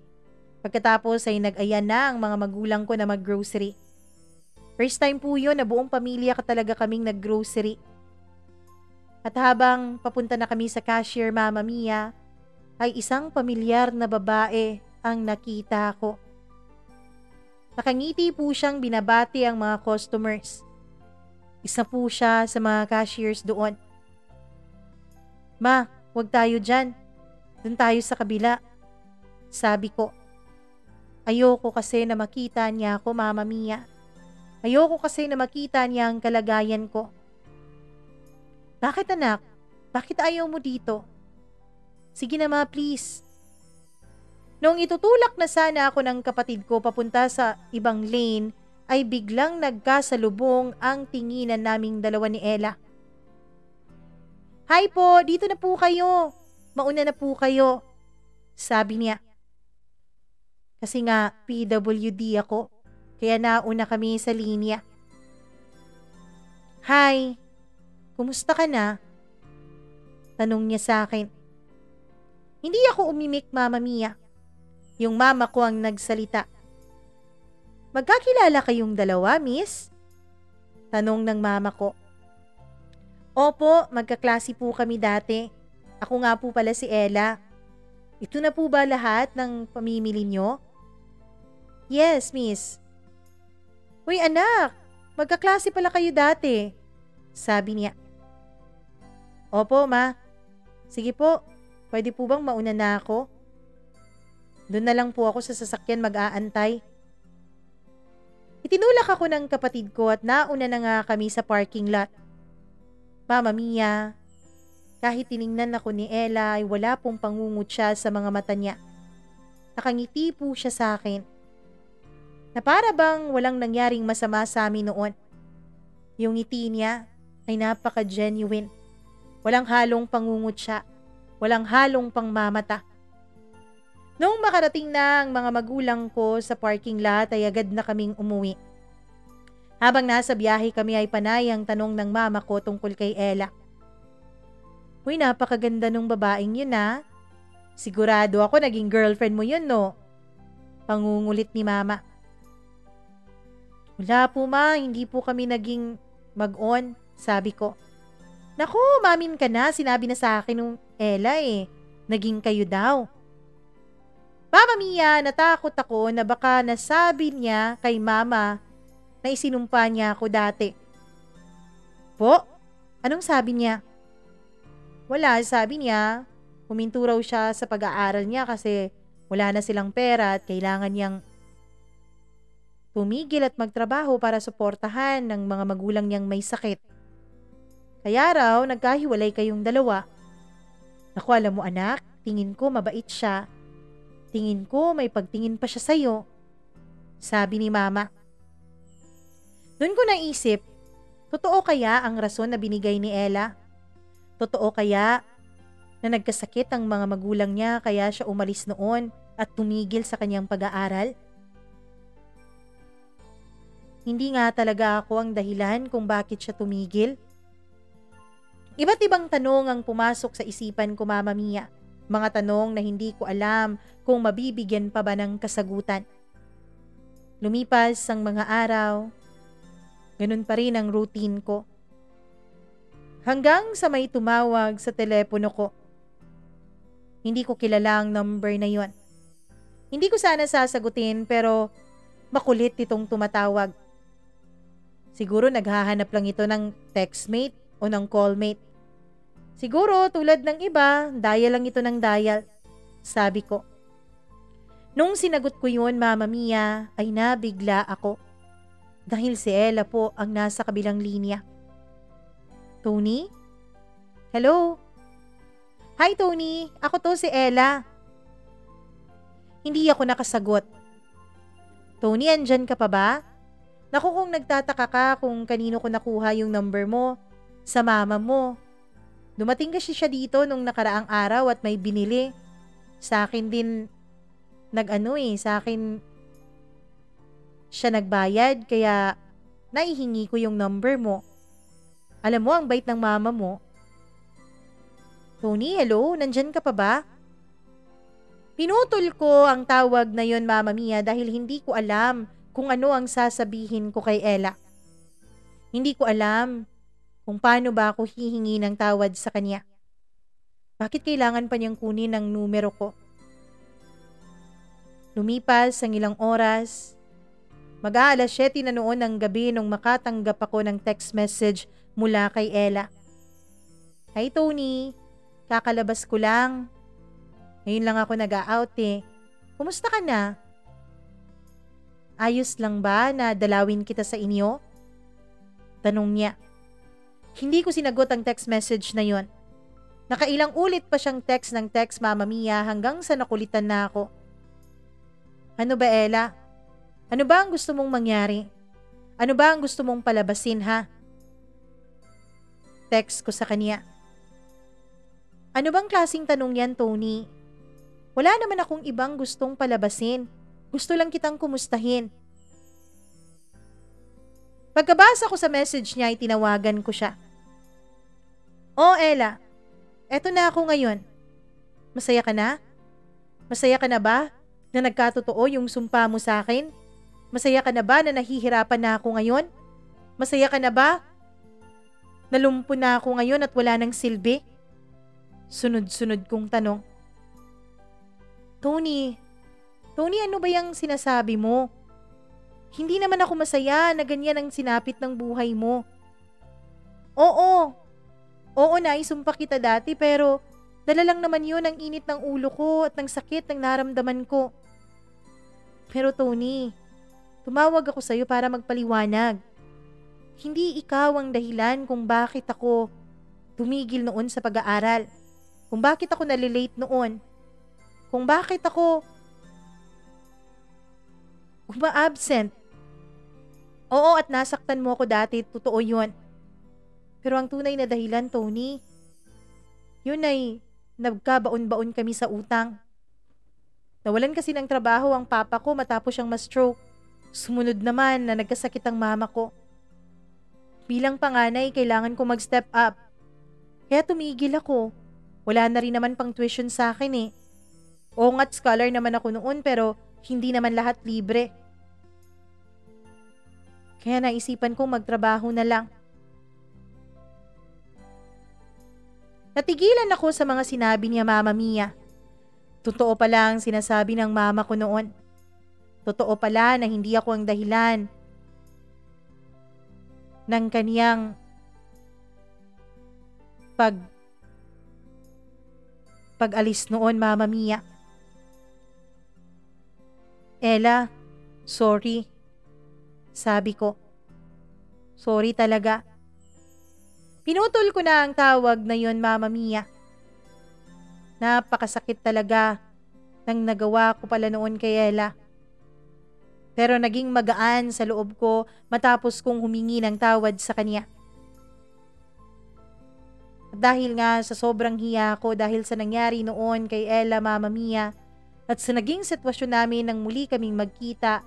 Pagkatapos ay nag-aya na ang mga magulang ko na mag-grocery. First time po yun na buong pamilya ka talaga kaming nag-grocery. At habang papunta na kami sa cashier, Mama Mia, ay isang pamilyar na babae ang nakita ko. Nakangiti po siyang binabati ang mga customers. Isa po siya sa mga cashiers doon. Ma, huwag tayo dyan. Doon tayo sa kabila. Sabi ko. Ayoko kasi na makita niya ako, Mama Mia. Ayoko kasi na makita niya ang kalagayan ko. Bakit anak? Bakit ayaw mo dito? Sige na ma, please. Noong itutulak na sana ako ng kapatid ko papunta sa ibang lane, ay biglang nagkasalubong ang tinginan naming dalawa ni Ella. Hi po, dito na po kayo. Mauna na po kayo. Sabi niya. Kasi nga PWD ako, kaya nauna kami sa linya. Hi, kumusta ka na? Tanong niya sa akin. Hindi ako umimik, Mama Mia. Yung mama ko ang nagsalita. Magkakilala kayong dalawa, miss? Tanong ng mama ko. Opo, magkaklase po kami dati. Ako nga po pala si Ella. Ito na po ba lahat ng pamimili nyo? Yes, miss. Uy anak, magkaklase pala kayo dati. Sabi niya. Opo, ma. Sige po, Pwede po bang mauna na ako? Doon na lang po ako sa sasakyan mag-aantay. Itinulak ako ng kapatid ko at nauna na nga kami sa parking lot. Mama Mia, kahit tiningnan ako ni Ella ay wala pong pangungutya sa mga mata niya. Nakangiti po siya sa akin. Na para bang walang nangyaring masama sa amin noon. Yung ngiti niya ay napaka-genuine. Walang halong pangungutya, walang halong pangmamata. Noong makarating na ang mga magulang ko sa parking lot ay agad na kaming umuwi. Habang nasa biyahe kami ay panay ang tanong ng mama ko tungkol kay Ella. Uy, napakaganda nung babaeng yun ha. Sigurado ako naging girlfriend mo yun no? Pangungulit ni mama. Wala po ma, hindi po kami naging mag-on, sabi ko. Naku, mamin ka na, sinabi na sa akin nung Ella eh. Naging kayo daw. Mama Mia, natakot ako na baka nasabi niya kay mama na isinumpa niya ako dati. Po? Anong sabi niya? Wala, sabi niya, huminto raw siya sa pag-aaral niya kasi wala na silang pera at kailangan niyang tumigil at magtrabaho para suportahan ng mga magulang niyang may sakit. Kaya raw, nagkahiwalay kayong dalawa. Naku, alam mo anak, tingin ko mabait siya. Tingin ko may pagtingin pa siya sa'yo. Sabi ni mama. Doon ko naisip, totoo kaya ang rason na binigay ni Ella? Totoo kaya na nagkasakit ang mga magulang niya kaya siya umalis noon at tumigil sa kanyang pag-aaral? Hindi nga talaga ako ang dahilan kung bakit siya tumigil. Iba't ibang tanong ang pumasok sa isipan ko, Mama Mia. Mga tanong na hindi ko alam kung mabibigyan pa ba ng kasagutan. Lumipas ang mga araw, ganun pa rin ang routine ko. Hanggang sa may tumawag sa telepono ko. Hindi ko kilala ang number na yon. Hindi ko sana sasagutin pero makulit itong tumatawag. Siguro naghahanap lang ito ng textmate o ng callmate. Siguro tulad ng iba, dial lang ito ng dial. Sabi ko. Nung sinagot ko yun, Mama Mia, ay nabigla ako. Dahil si Ella po ang nasa kabilang linya. Tony? Hello? Hi Tony, ako to si Ella. Hindi ako nakasagot. Tony, andyan ka pa ba? Naku, kung nagtataka ka kung kanino ko nakuha yung number mo, sa mama mo. Dumating kasi siya dito nung nakaraang araw at may binili. Sa akin din, sa akin siya nagbayad kaya naihingi ko yung number mo. Alam mo, ang bait ng mama mo. Tony, hello? Nandyan ka pa ba? Pinutol ko ang tawag na yon, Mama Mia, dahil hindi ko alam kung ano ang sasabihin ko kay Ella. Hindi ko alam kung paano ba ako hihingi ng tawad sa kanya. Bakit kailangan pa niyang kunin ang numero ko? Lumipas ang ilang oras. Mag-aalas 7 na noon ng gabi nung makatanggap ako ng text message mula kay Ella. Hi Tony, kakalabas ko lang. Ngayon lang ako nag-out eh. Kumusta ka na? Ayos lang ba na dalawin kita sa inyo? Tanong niya. Hindi ko sinagot ang text message na yon. Nakailang ulit pa siyang text ng text, Mama Mia, hanggang sa nakulitan na ako. Ano ba Ella? Ano ba ang gusto mong mangyari? Ano ba ang gusto mong palabasin ha? Text ko sa kanya. Ano bang klaseng tanong yan, Tony? Wala naman akong ibang gustong palabasin. Gusto lang kitang kumustahin. Pagkabasa ko sa message niya ay tinawagan ko siya. Oh Ella, eto na ako ngayon. Masaya ka na? Masaya ka na ba na nagkatotoo yung sumpa mo sa akin? Masaya ka na ba na nahihirapan na ako ngayon? Masaya ka na ba? Nalumpo na ako ngayon at wala nang silbi? Sunod-sunod kong tanong. Tony, ano ba yung sinasabi mo? Hindi naman ako masaya na ganyan ang sinapit ng buhay mo. Oo, naisumpa kita dati pero Dala lang naman yun ang init ng ulo ko at ng sakit ng naramdaman ko. Pero Tony, tumawag ako sa'yo para magpaliwanag. Hindi ikaw ang dahilan kung bakit ako tumigil noon sa pag-aaral. Kung bakit ako nalilate noon. Kung bakit ako uma-absent. Oo, at nasaktan mo ako dati, totoo yun. Pero ang tunay na dahilan, Tony, yun ay nagkabaon-baon kami sa utang. Nawalan kasi ng trabaho ang papa ko matapos siyang ma-stroke. Sumunod naman na nagkasakit ang mama ko. Bilang panganay, kailangan ko mag-step up. Kaya tumigil ako. Wala na rin naman pang tuition sa akin eh. Oo nga't scholar naman ako noon pero hindi naman lahat libre. Kaya naisipan kong magtrabaho na lang. Natigilan ako sa mga sinabi niya Mama Mia. Totoo pala ang sinasabi ng mama ko noon. Totoo pala na hindi ako ang dahilan ng kaniyang pag-alis noon, Mama Mia. Ella, sorry. Sabi ko. Sorry talaga. Pinutol ko na ang tawag na yon, Mama Mia. Napakasakit talaga ng nagawa ko pala noon kay Ella. Pero naging magaan sa loob ko matapos kong humingi ng tawad sa kanya. At dahil nga sa sobrang hiya ko dahil sa nangyari noon kay Ella, Mama Mia, at sa naging sitwasyon namin nang muli kaming magkita,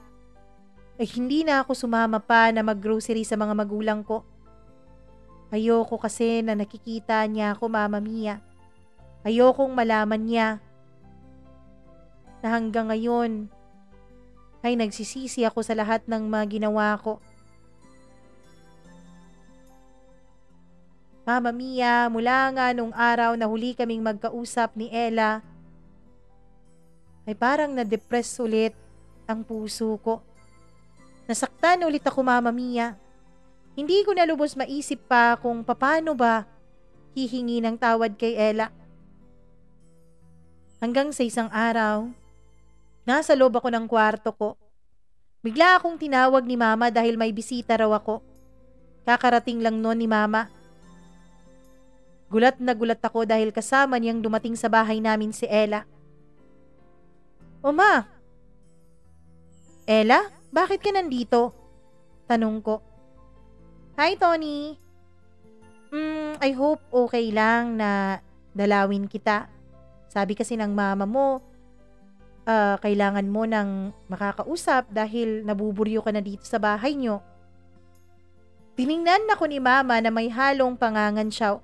ay hindi na ako sumama pa na maggrocery sa mga magulang ko. Ayoko kasi na nakikita niya ako, Mama Mia. Ayokong malaman niya na hanggang ngayon ay nagsisisi ako sa lahat ng mga ginawa ko. Mama Mia, mula nga nung araw na huli kaming magkausap ni Ella, ay parang na-depress ulit ang puso ko. Nasaktan ulit ako, Mama Mia. Hindi ko na lubos maisip pa kung paano ba hihingi ng tawad kay Ella. Hanggang sa isang araw, nasa loob ako ng kwarto ko. Bigla akong tinawag ni Mama dahil may bisita raw ako. Kakarating lang noon ni Mama. Gulat na gulat ako dahil kasama niyang dumating sa bahay namin si Ella. O Ma! Ella, bakit ka nandito? Tanong ko. Hi Tony! I hope okay lang na dalawin kita. Sabi kasi ng mama mo, kailangan mo ng makakausap dahil nabuburyo ka na dito sa bahay nyo. Tiningnan ako ni Mama na may halong pangangansyaw.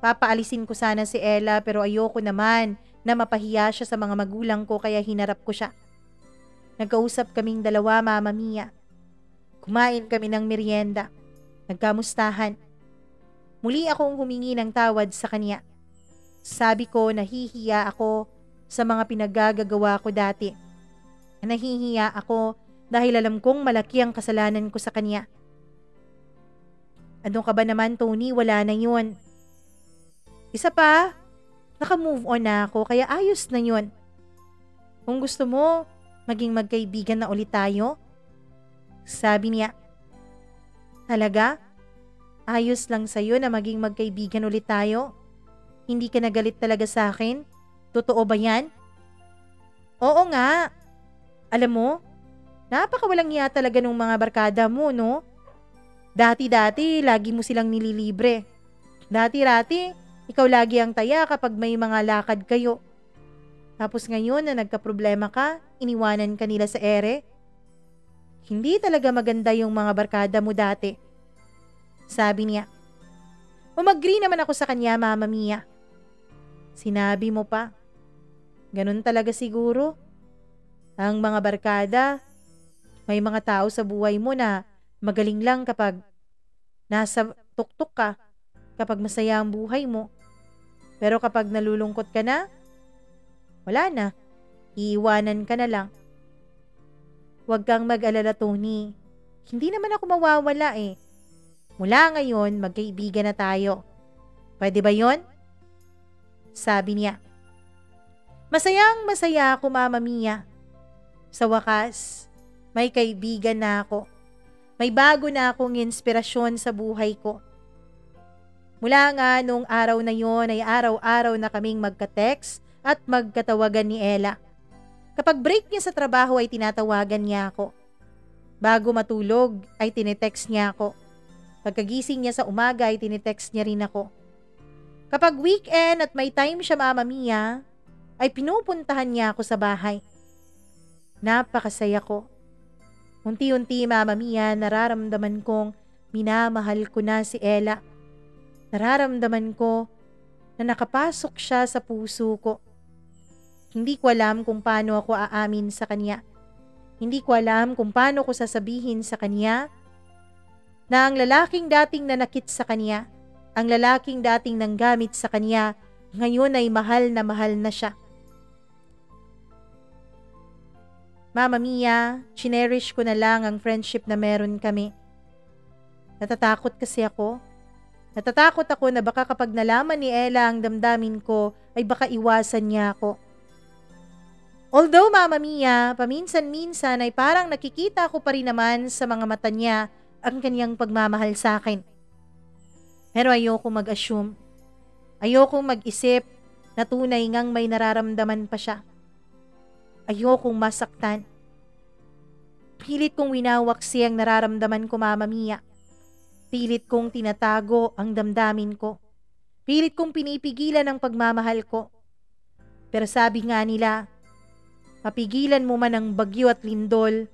Papaalisin ko sana si Ella pero ayoko naman na mapahiya siya sa mga magulang ko kaya hinarap ko siya. Nagkausap kaming dalawa, Mama Mia. Kumain kami ng merienda. Nagkamustahan. Muli akong humingi ng tawad sa kanya. Sabi ko nahihiya ako sa mga pinaggagawa ko dati. Nahihiya ako dahil alam kong malaki ang kasalanan ko sa kanya. Ano ka ba naman, Tony? Wala na yun. Isa pa, naka-move on na ako kaya ayos na yun. Kung gusto mo, maging magkaibigan na ulit tayo. Sabi niya. Talaga? Ayos lang sa'yo na maging magkaibigan ulit tayo? Hindi ka nagalit talaga sa akin? Totoo ba yan? Oo nga. Alam mo, napakawalang hiya talaga ng mga barkada mo, no? Dati-dati, lagi mo silang nililibre. Dati-rati, ikaw lagi ang taya kapag may mga lakad kayo. Tapos ngayon na nagkaproblema ka, iniwanan ka nila sa ere. Hindi talaga maganda yung mga barkada mo dati. Sabi niya. Umag-agree naman ako sa kanya, Mama Mia. Sinabi mo pa. Ganun talaga siguro. Ang mga barkada, may mga tao sa buhay mo na magaling lang kapag nasa tuktok ka, kapag masaya ang buhay mo. Pero kapag nalulungkot ka na, wala na. Iiwanan ka na lang. Huwag kang mag-alala, Tony. Hindi naman ako mawawala eh. Mula ngayon, magkaibigan na tayo. Pwede ba yon? Sabi niya. Masayang masaya ako, Mama Mia. Sa wakas, may kaibigan na ako. May bago na akong inspirasyon sa buhay ko. Mula nga nung araw na yon ay araw-araw na kaming magka-text at magkatawagan ni Ella. Kapag break niya sa trabaho ay tinatawagan niya ako. Bago matulog ay tinetext niya ako. Pagkagising niya sa umaga ay tinetext niya rin ako. Kapag weekend at may time siya, Mama Mia, ay pinupuntahan niya ako sa bahay. Napakasaya ko. Unti-unti, Mama Mia, nararamdaman kong minamahal ko na si Ella. Nararamdaman ko na nakapasok siya sa puso ko. Hindi ko alam kung paano ako aamin sa kanya. Hindi ko alam kung paano ko sasabihin sa kanya na ang lalaking dating nanakit sa kanya, ang lalaking dating nanggamit sa kanya, ngayon ay mahal na siya. Mama Mia, cherish ko na lang ang friendship na meron kami. Natatakot kasi ako. Natatakot ako na baka kapag nalaman ni Ella ang damdamin ko, ay baka iwasan niya ako. Although, Mama Mia, paminsan-minsan ay parang nakikita ko pa rin naman sa mga mata niya ang kanyang pagmamahal sa akin. Pero ayoko mag-assume. Ayokong mag-isip na tunay ngang may nararamdaman pa siya. Ayokong masaktan. Pilit kong winawaksi ang nararamdaman ko, Mama Mia. Pilit kong tinatago ang damdamin ko. Pilit kong pinipigilan ang pagmamahal ko. Pero sabi nga nila, mapigilan mo man ang bagyo at lindol,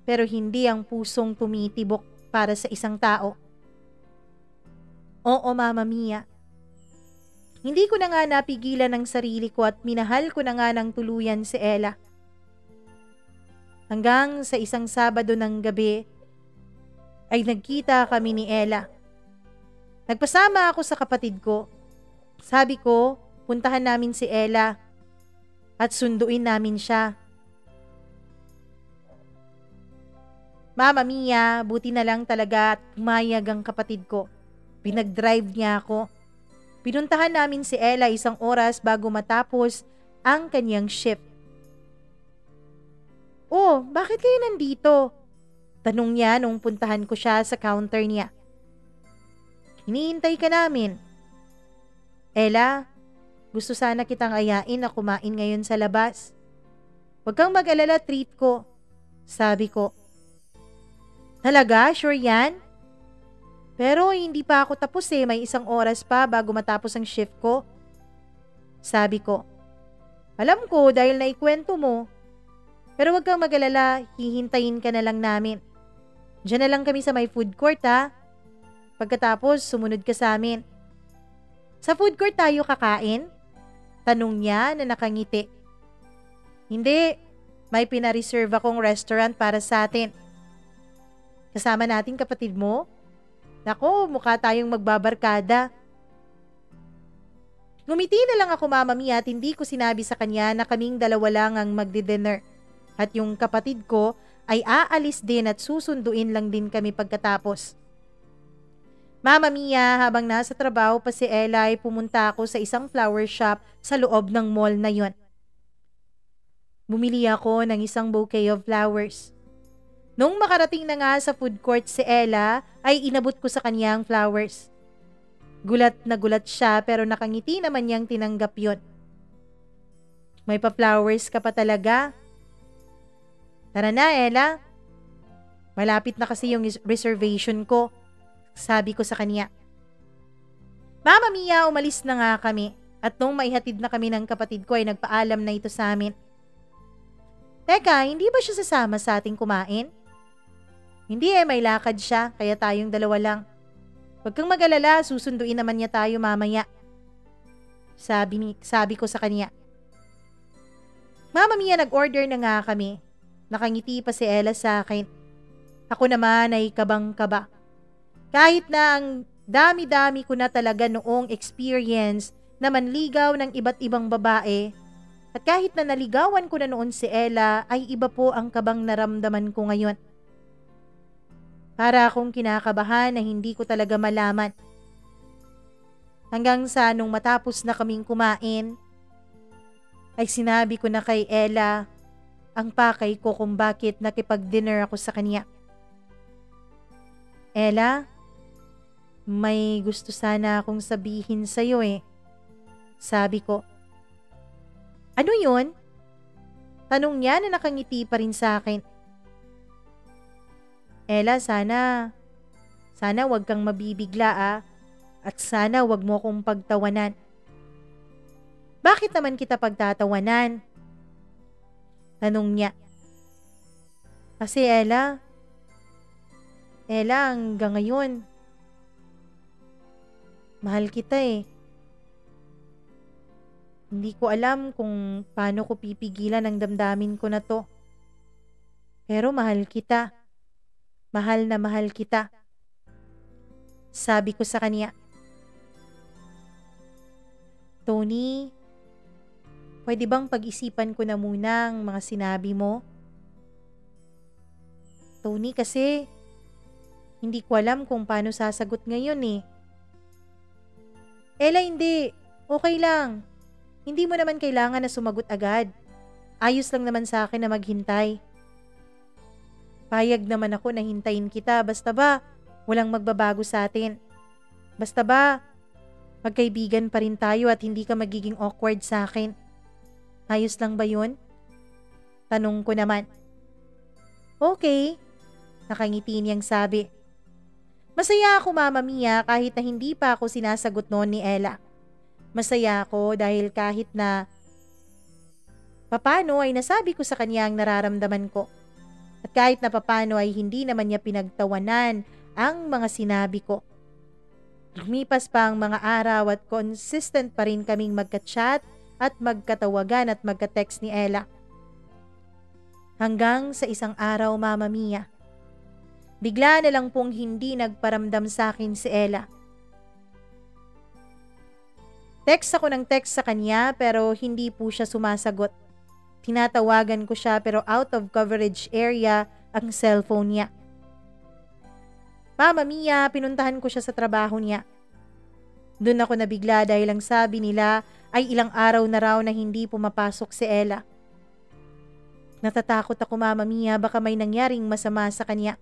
pero hindi ang pusong tumitibok para sa isang tao. Oo, Mama Mia. Hindi ko na nga napigilan ang sarili ko at minahal ko na nga ng tuluyan si Ella. Hanggang sa isang Sabado ng gabi, ay nagkita kami ni Ella. Nagpasama ako sa kapatid ko. Sabi ko, puntahan namin si Ella at sunduin namin siya. Mama Mia, buti na lang talaga at pumayag ang kapatid ko. Pinag-drive niya ako. Pinuntahan namin si Ella 1 oras bago matapos ang kanyang shift. Oh, bakit kayo nandito? Tanong niya nung puntahan ko siya sa counter niya. Hinihintay ka namin. Ella, gusto sana kitang ayain na kumain ngayon sa labas. Huwag kang mag-alala, treat ko. Sabi ko. Talaga? Sure yan? Pero hindi pa ako tapos may 1 oras pa bago matapos ang shift ko. Sabi ko. Alam ko dahil naikwento mo. Pero huwag kang mag-alala, hihintayin ka na lang namin. Diyan na lang kami sa may food court ha. Pagkatapos, sumunod ka sa amin. Sa food court tayo kakain? Tanong niya na nakangiti. Hindi, may pinareserve akong restaurant para sa atin. Kasama natin kapatid mo? Nako, mukha tayong magbabarkada. Ngumiti na lang ako, Mama Mia, at hindi ko sinabi sa kanya na kaming dalawa lang ang magdi-dinner. At yung kapatid ko ay aalis din at susunduin lang din kami pagkatapos. Mama Mia, habang nasa trabaho pa si Ella ay pumunta ako sa isang flower shop sa loob ng mall na yon. Bumili ako ng isang bouquet of flowers. Nung makarating na nga sa food court si Ella, ay inabot ko sa kanya ang flowers. Gulat na gulat siya pero nakangiti naman niyang tinanggap yon. May pa-flowers ka pa talaga? Tara na, Ella. Malapit na kasi yung reservation ko. Sabi ko sa kanya. Mama Mia, umalis na nga kami. At nung maihatid na kami ng kapatid ko ay nagpaalam na ito sa amin. Teka, hindi ba siya sasama sa ating kumain? Hindi may lakad siya, kaya tayong dalawa lang. Huwag kang mag-alala, susunduin naman niya tayo mamaya. Sabi ko sa kanya. Mama Mia, nag-order na nga kami. Nakangiti pa si Ella sa akin. Ako naman ay kabang-kaba. Kahit na ang dami-dami ko na talaga noong experience na manligaw ng iba't ibang babae, at kahit na naligawan ko na noon si Ella, ay iba po ang kabang naramdaman ko ngayon. Para akong kinakabahan na hindi ko talaga malaman Hanggang sa nung matapos na kaming kumain, ay sinabi ko na kay Ella ang pakay ko kung bakit nakipag-dinner ako sa kanya. Ella, may gusto sana akong sabihin sa'yo eh. Sabi ko. Ano yun? Tanong niya na nakangiti pa rin sa akin. Ella, sana wag kang mabibigla at sana wag mo akong pagtawanan. Bakit naman kita pagtatawanan? Tanong niya. Kasi Ella, hanggang ngayon, mahal kita eh. Hindi ko alam kung paano ko pipigilan ang damdamin ko na to. Pero mahal kita. Mahal na mahal kita. Sabi ko sa kanya. Tony, pwede bang pag-isipan ko na muna ang mga sinabi mo? Tony, kasi hindi ko alam kung paano sasagot ngayon eh. Ella, hindi. Okay lang. Hindi mo naman kailangan na sumagot agad. Ayos lang naman sa akin na maghintay. Payag naman ako na hintayin kita basta ba walang magbabago sa atin. Basta ba magkaibigan pa rin tayo at hindi ka magiging awkward sa akin. Ayos lang ba yun? Tanong ko naman. Okay. Nakangiti niyang sabi. Masaya ako Mama Mia kahit na hindi pa ako sinasagot noon ni Ella. Masaya ako dahil kahit na papano ay nasabi ko sa kanya ang nararamdaman ko. At kahit na papano ay hindi naman niya pinagtawanan ang mga sinabi ko. Lumipas pa ang mga araw at consistent pa rin kaming magka-chat at magkatawagan at magka-text ni Ella. Hanggang sa isang araw Mama Mia, bigla na lang pong hindi nagparamdam sa akin si Ella. Text ako ng text sa kanya pero hindi po siya sumasagot. Tinatawagan ko siya pero out of coverage area ang cellphone niya. Mama Mia, pinuntahan ko siya sa trabaho niya. Doon ako nabigla dahil ang sabi nila ay ilang araw na raw na hindi pumapasok si Ella. Natatakot ako Mama Mia, baka may nangyaring masama sa kanya.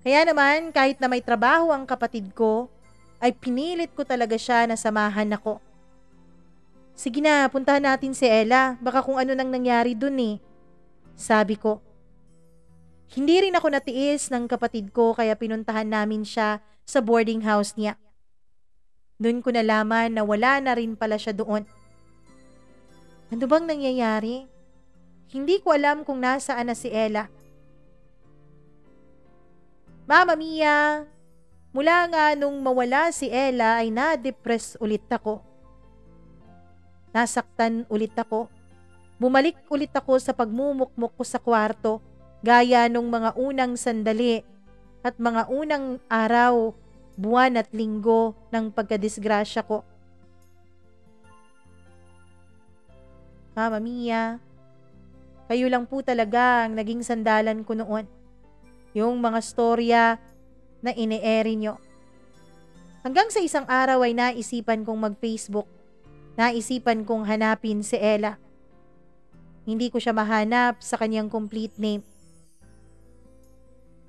Kaya naman kahit na may trabaho ang kapatid ko, ay pinilit ko talaga siya na samahan ako. Sige na, puntahan natin si Ella. Baka kung ano nang nangyari dun eh. Sabi ko. Hindi rin ako natiis ng kapatid ko kaya pinuntahan namin siya sa boarding house niya. Doon ko nalaman na wala na rin pala siya doon. Ano bang nangyayari? Hindi ko alam kung nasaan na si Ella. Mama Mia, mula nga nung mawala si Ella ay na-depress ulit ako. Nasaktan ulit ako. Bumalik ulit ako sa pagmumukmuk ko sa kwarto gaya nung mga unang sandali at mga unang araw, buwan at linggo ng pagkadisgrasya ko. Mama Mia, kayo lang po talaga ang naging sandalan ko noon. Yung mga storya na ine-airy nyo. Hanggang sa isang araw ay naisipan kong mag-Facebook. Naisipan kong hanapin si Ella. Hindi ko siya mahanap sa kanyang complete name.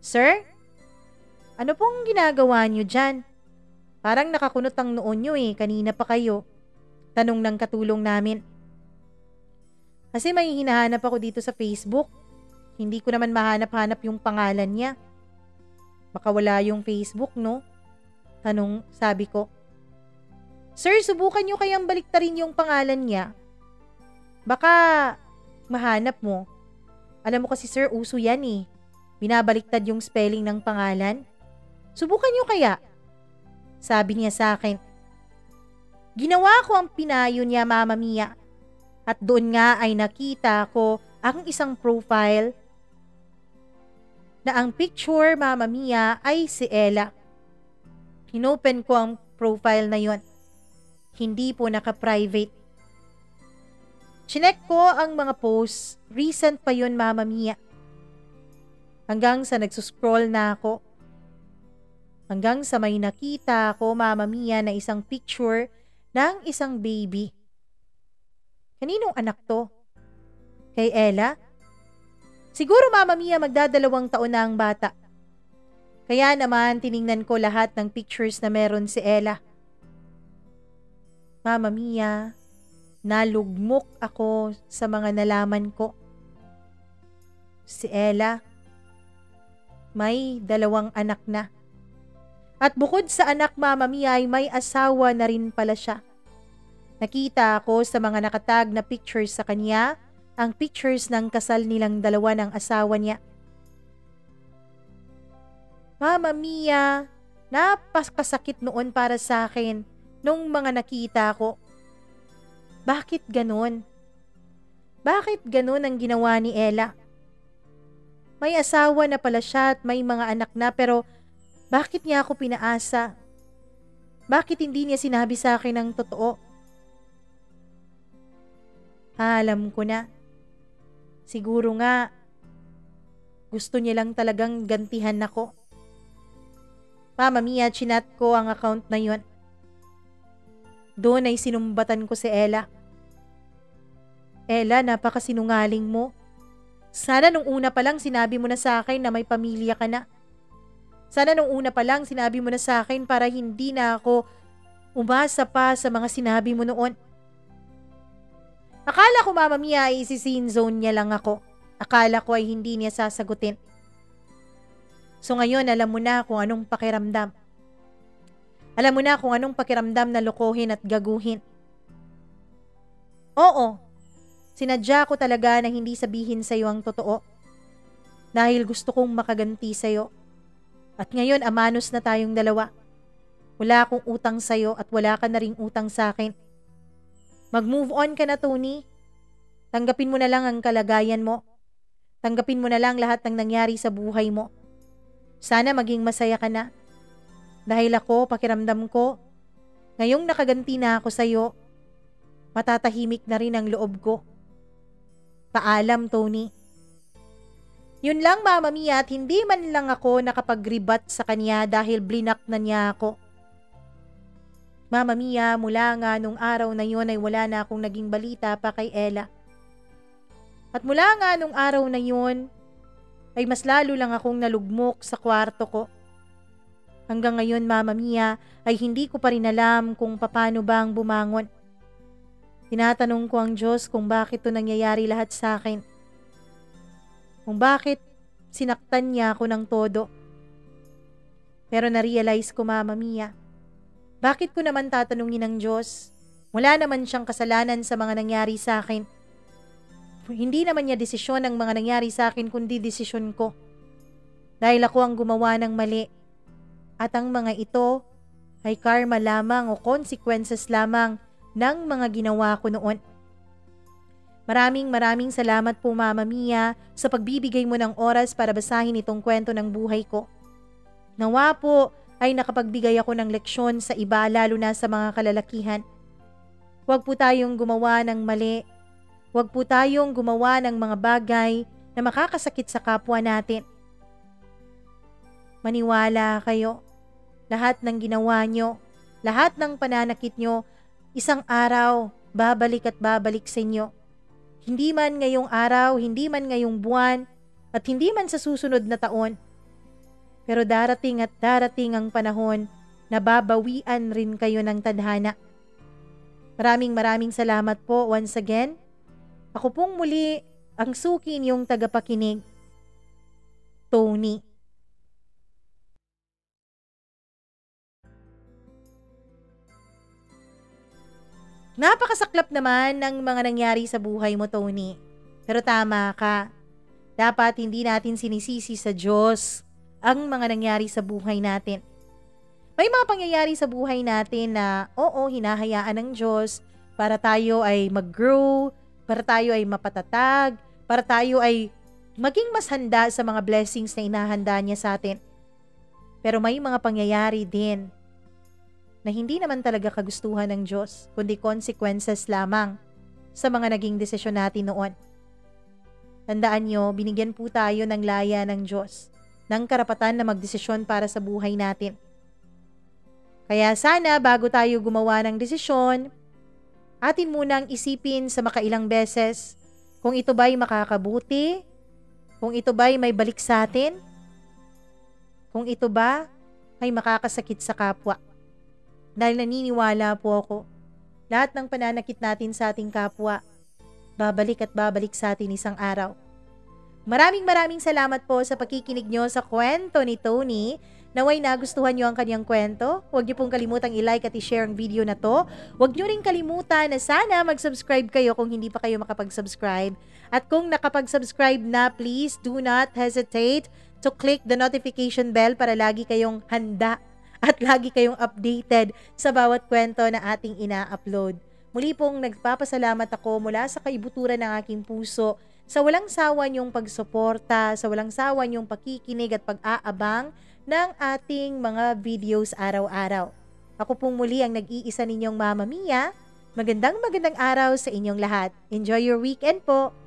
Sir? Ano pong ginagawa nyo dyan? Parang nakakunot ang noon nyo eh, kanina pa kayo. Tanong ng katulong namin. Kasi may hinahanap ako dito sa Facebook. Hindi ko naman mahanap-hanap yung pangalan niya. Baka wala yung Facebook, no? Tanong, sabi ko. Sir, subukan nyo kayang baliktarin yung pangalan niya. Baka mahanap mo. Alam mo kasi sir, uso yan eh. Binabaliktad yung spelling ng pangalan. Subukan nyo kaya? Sabi niya sa akin. Ginawa ko ang pinayo niya Mama Mia. At doon nga ay nakita ko ang isang profile na ang picture Mama Mia ay si Ella. Hinopen ko ang profile na yon. Hindi po naka-private. Chinek ko ang mga posts, recent pa yun Mama Mia. Hanggang sa nagsuscroll na ako. Hanggang sa may nakita ko, Mama Mia, na isang picture ng isang baby. Kaninong anak to? Kay Ella? Siguro, Mama Mia, magdadalawang taon na ang bata. Kaya naman tiningnan ko lahat ng pictures na meron si Ella. Mama Mia, nalugmok ako sa mga nalaman ko. Si Ella, may 2 anak na. At bukod sa anak, Mama Mia, ay may asawa na rin pala siya. Nakita ako sa mga nakatag na pictures sa kanya, ang pictures ng kasal nilang 2 ng asawa niya. Mama Mia, napakasakit noon para sa akin nung mga nakita ko. Bakit ganon? Bakit ganon ang ginawa ni Ella? May asawa na pala siya at may mga anak na, pero bakit niya ako pinaasa? Bakit hindi niya sinabi sa akin ang totoo? Alam ko na. Siguro nga, gusto niya lang talagang gantihan ako. Mama Mia, chinat ko ang account na yon. Doon ay sinumbatan ko si Ella. Ella, napakasinungaling mo. Sana nung una pa lang sinabi mo na sa akin na may pamilya ka na. Sana nung una pa lang sinabi mo na sa akin para hindi na ako umasa pa sa mga sinabi mo noon. Akala ko, Mama Mia, ay isi-scene zone niya lang ako. Akala ko ay hindi niya sasagutin. So ngayon, alam mo na kung anong pakiramdam. Alam mo na kung anong pakiramdam na lokohin at gaguhin. Oo, sinadya ko talaga na hindi sabihin sa'yo ang totoo. Dahil gusto kong makaganti sa'yo. At ngayon, amanos na tayong 2. Wala akong utang sa'yo at wala ka na ring utang sa akin. Mag-move on ka na, Tony. Tanggapin mo na lang ang kalagayan mo. Tanggapin mo na lang lahat ng nangyari sa buhay mo. Sana maging masaya ka na. Dahil ako, pakiramdam ko, ngayong nakaganti na ako sa'yo, matatahimik na rin ang loob ko. Paalam, Tony. Yun lang, Mama Mia, at hindi man lang ako nakapag-rebat sa kanya dahil blinak na niya ako. Mama Mia, mula nga nung araw na yun ay wala na akong naging balita pa kay Ella. At mula nga nung araw na yun, ay mas lalo lang akong nalugmok sa kwarto ko. Hanggang ngayon, Mama Mia, ay hindi ko pa rin alam kung paano ba ang bumangon. Tinatanong ko ang Diyos kung bakit to nangyayari lahat sa akin. Kung bakit sinaktan niya ako ng todo. Pero na-realize ko, Mama Mia, bakit ko naman tatanungin ng Diyos? Wala naman siyang kasalanan sa mga nangyari sa akin. Hindi naman niya desisyon ang mga nangyari sa akin, kundi desisyon ko. Dahil ako ang gumawa ng mali. At ang mga ito ay karma lamang o consequences lamang ng mga ginawa ko noon. Maraming salamat po, Mama Mia, sa pagbibigay mo ng oras para basahin itong kwento ng buhay ko. Nawa po ay nakapagbigay ako ng leksyon sa iba, lalo na sa mga kalalakihan. Huwag po tayong gumawa ng mali. Huwag po tayong gumawa ng mga bagay na makakasakit sa kapwa natin. Maniwala kayo. Lahat ng ginawa nyo, lahat ng pananakit nyo, isang araw, babalik at babalik sa inyo. Hindi man ngayong araw, hindi man ngayong buwan, at hindi man sa susunod na taon. Pero darating at darating ang panahon na babawian rin kayo ng tadhana. Maraming salamat po once again. Ako pong muli ang suki niyong tagapakinig, Tony. Napakasaklap naman ng mga nangyari sa buhay mo, Tony. Pero tama ka. Dapat hindi natin sinisisi sa Diyos ang mga nangyari sa buhay natin. May mga pangyayari sa buhay natin na hinahayaan ng Diyos para tayo ay mag-grow, para tayo ay mapatatag, para tayo ay maging mas handa sa mga blessings na inahanda niya sa atin. Pero may mga pangyayari din na hindi naman talaga kagustuhan ng Diyos, kundi consequences lamang sa mga naging desisyon natin noon. Tandaan nyo, binigyan po tayo ng laya ng Diyos, ng karapatan na magdesisyon para sa buhay natin. Kaya sana bago tayo gumawa ng desisyon, atin munang isipin sa makailang beses kung ito ba'y makakabuti, kung ito ba'y may balik sa atin, kung ito ba ay makakasakit sa kapwa. Dahil naniniwala po ako, lahat ng pananakit natin sa ating kapwa, babalik at babalik sa atin isang araw. Maraming salamat po sa pakikinig nyo sa kwento ni Tony. Naway nagustuhan nyo ang kanyang kwento. Huwag nyo pong kalimutang i-like at i-share ang video na to. Huwag nyo rin kalimutan na sana mag-subscribe kayo kung hindi pa kayo makapag-subscribe. At kung nakapag-subscribe na, please do not hesitate to click the notification bell para lagi kayong handa at lagi kayong updated sa bawat kwento na ating ina-upload. Muli pong nagpapasalamat ako mula sa kaibuturan ng aking puso sa walang sawa niyong pagsuporta, sa walang sawa niyong pakikinig at pag-aabang ng ating mga videos araw-araw. Ako pong muli ang nag-iisa ninyong Mama Mia. Magandang araw sa inyong lahat. Enjoy your weekend po!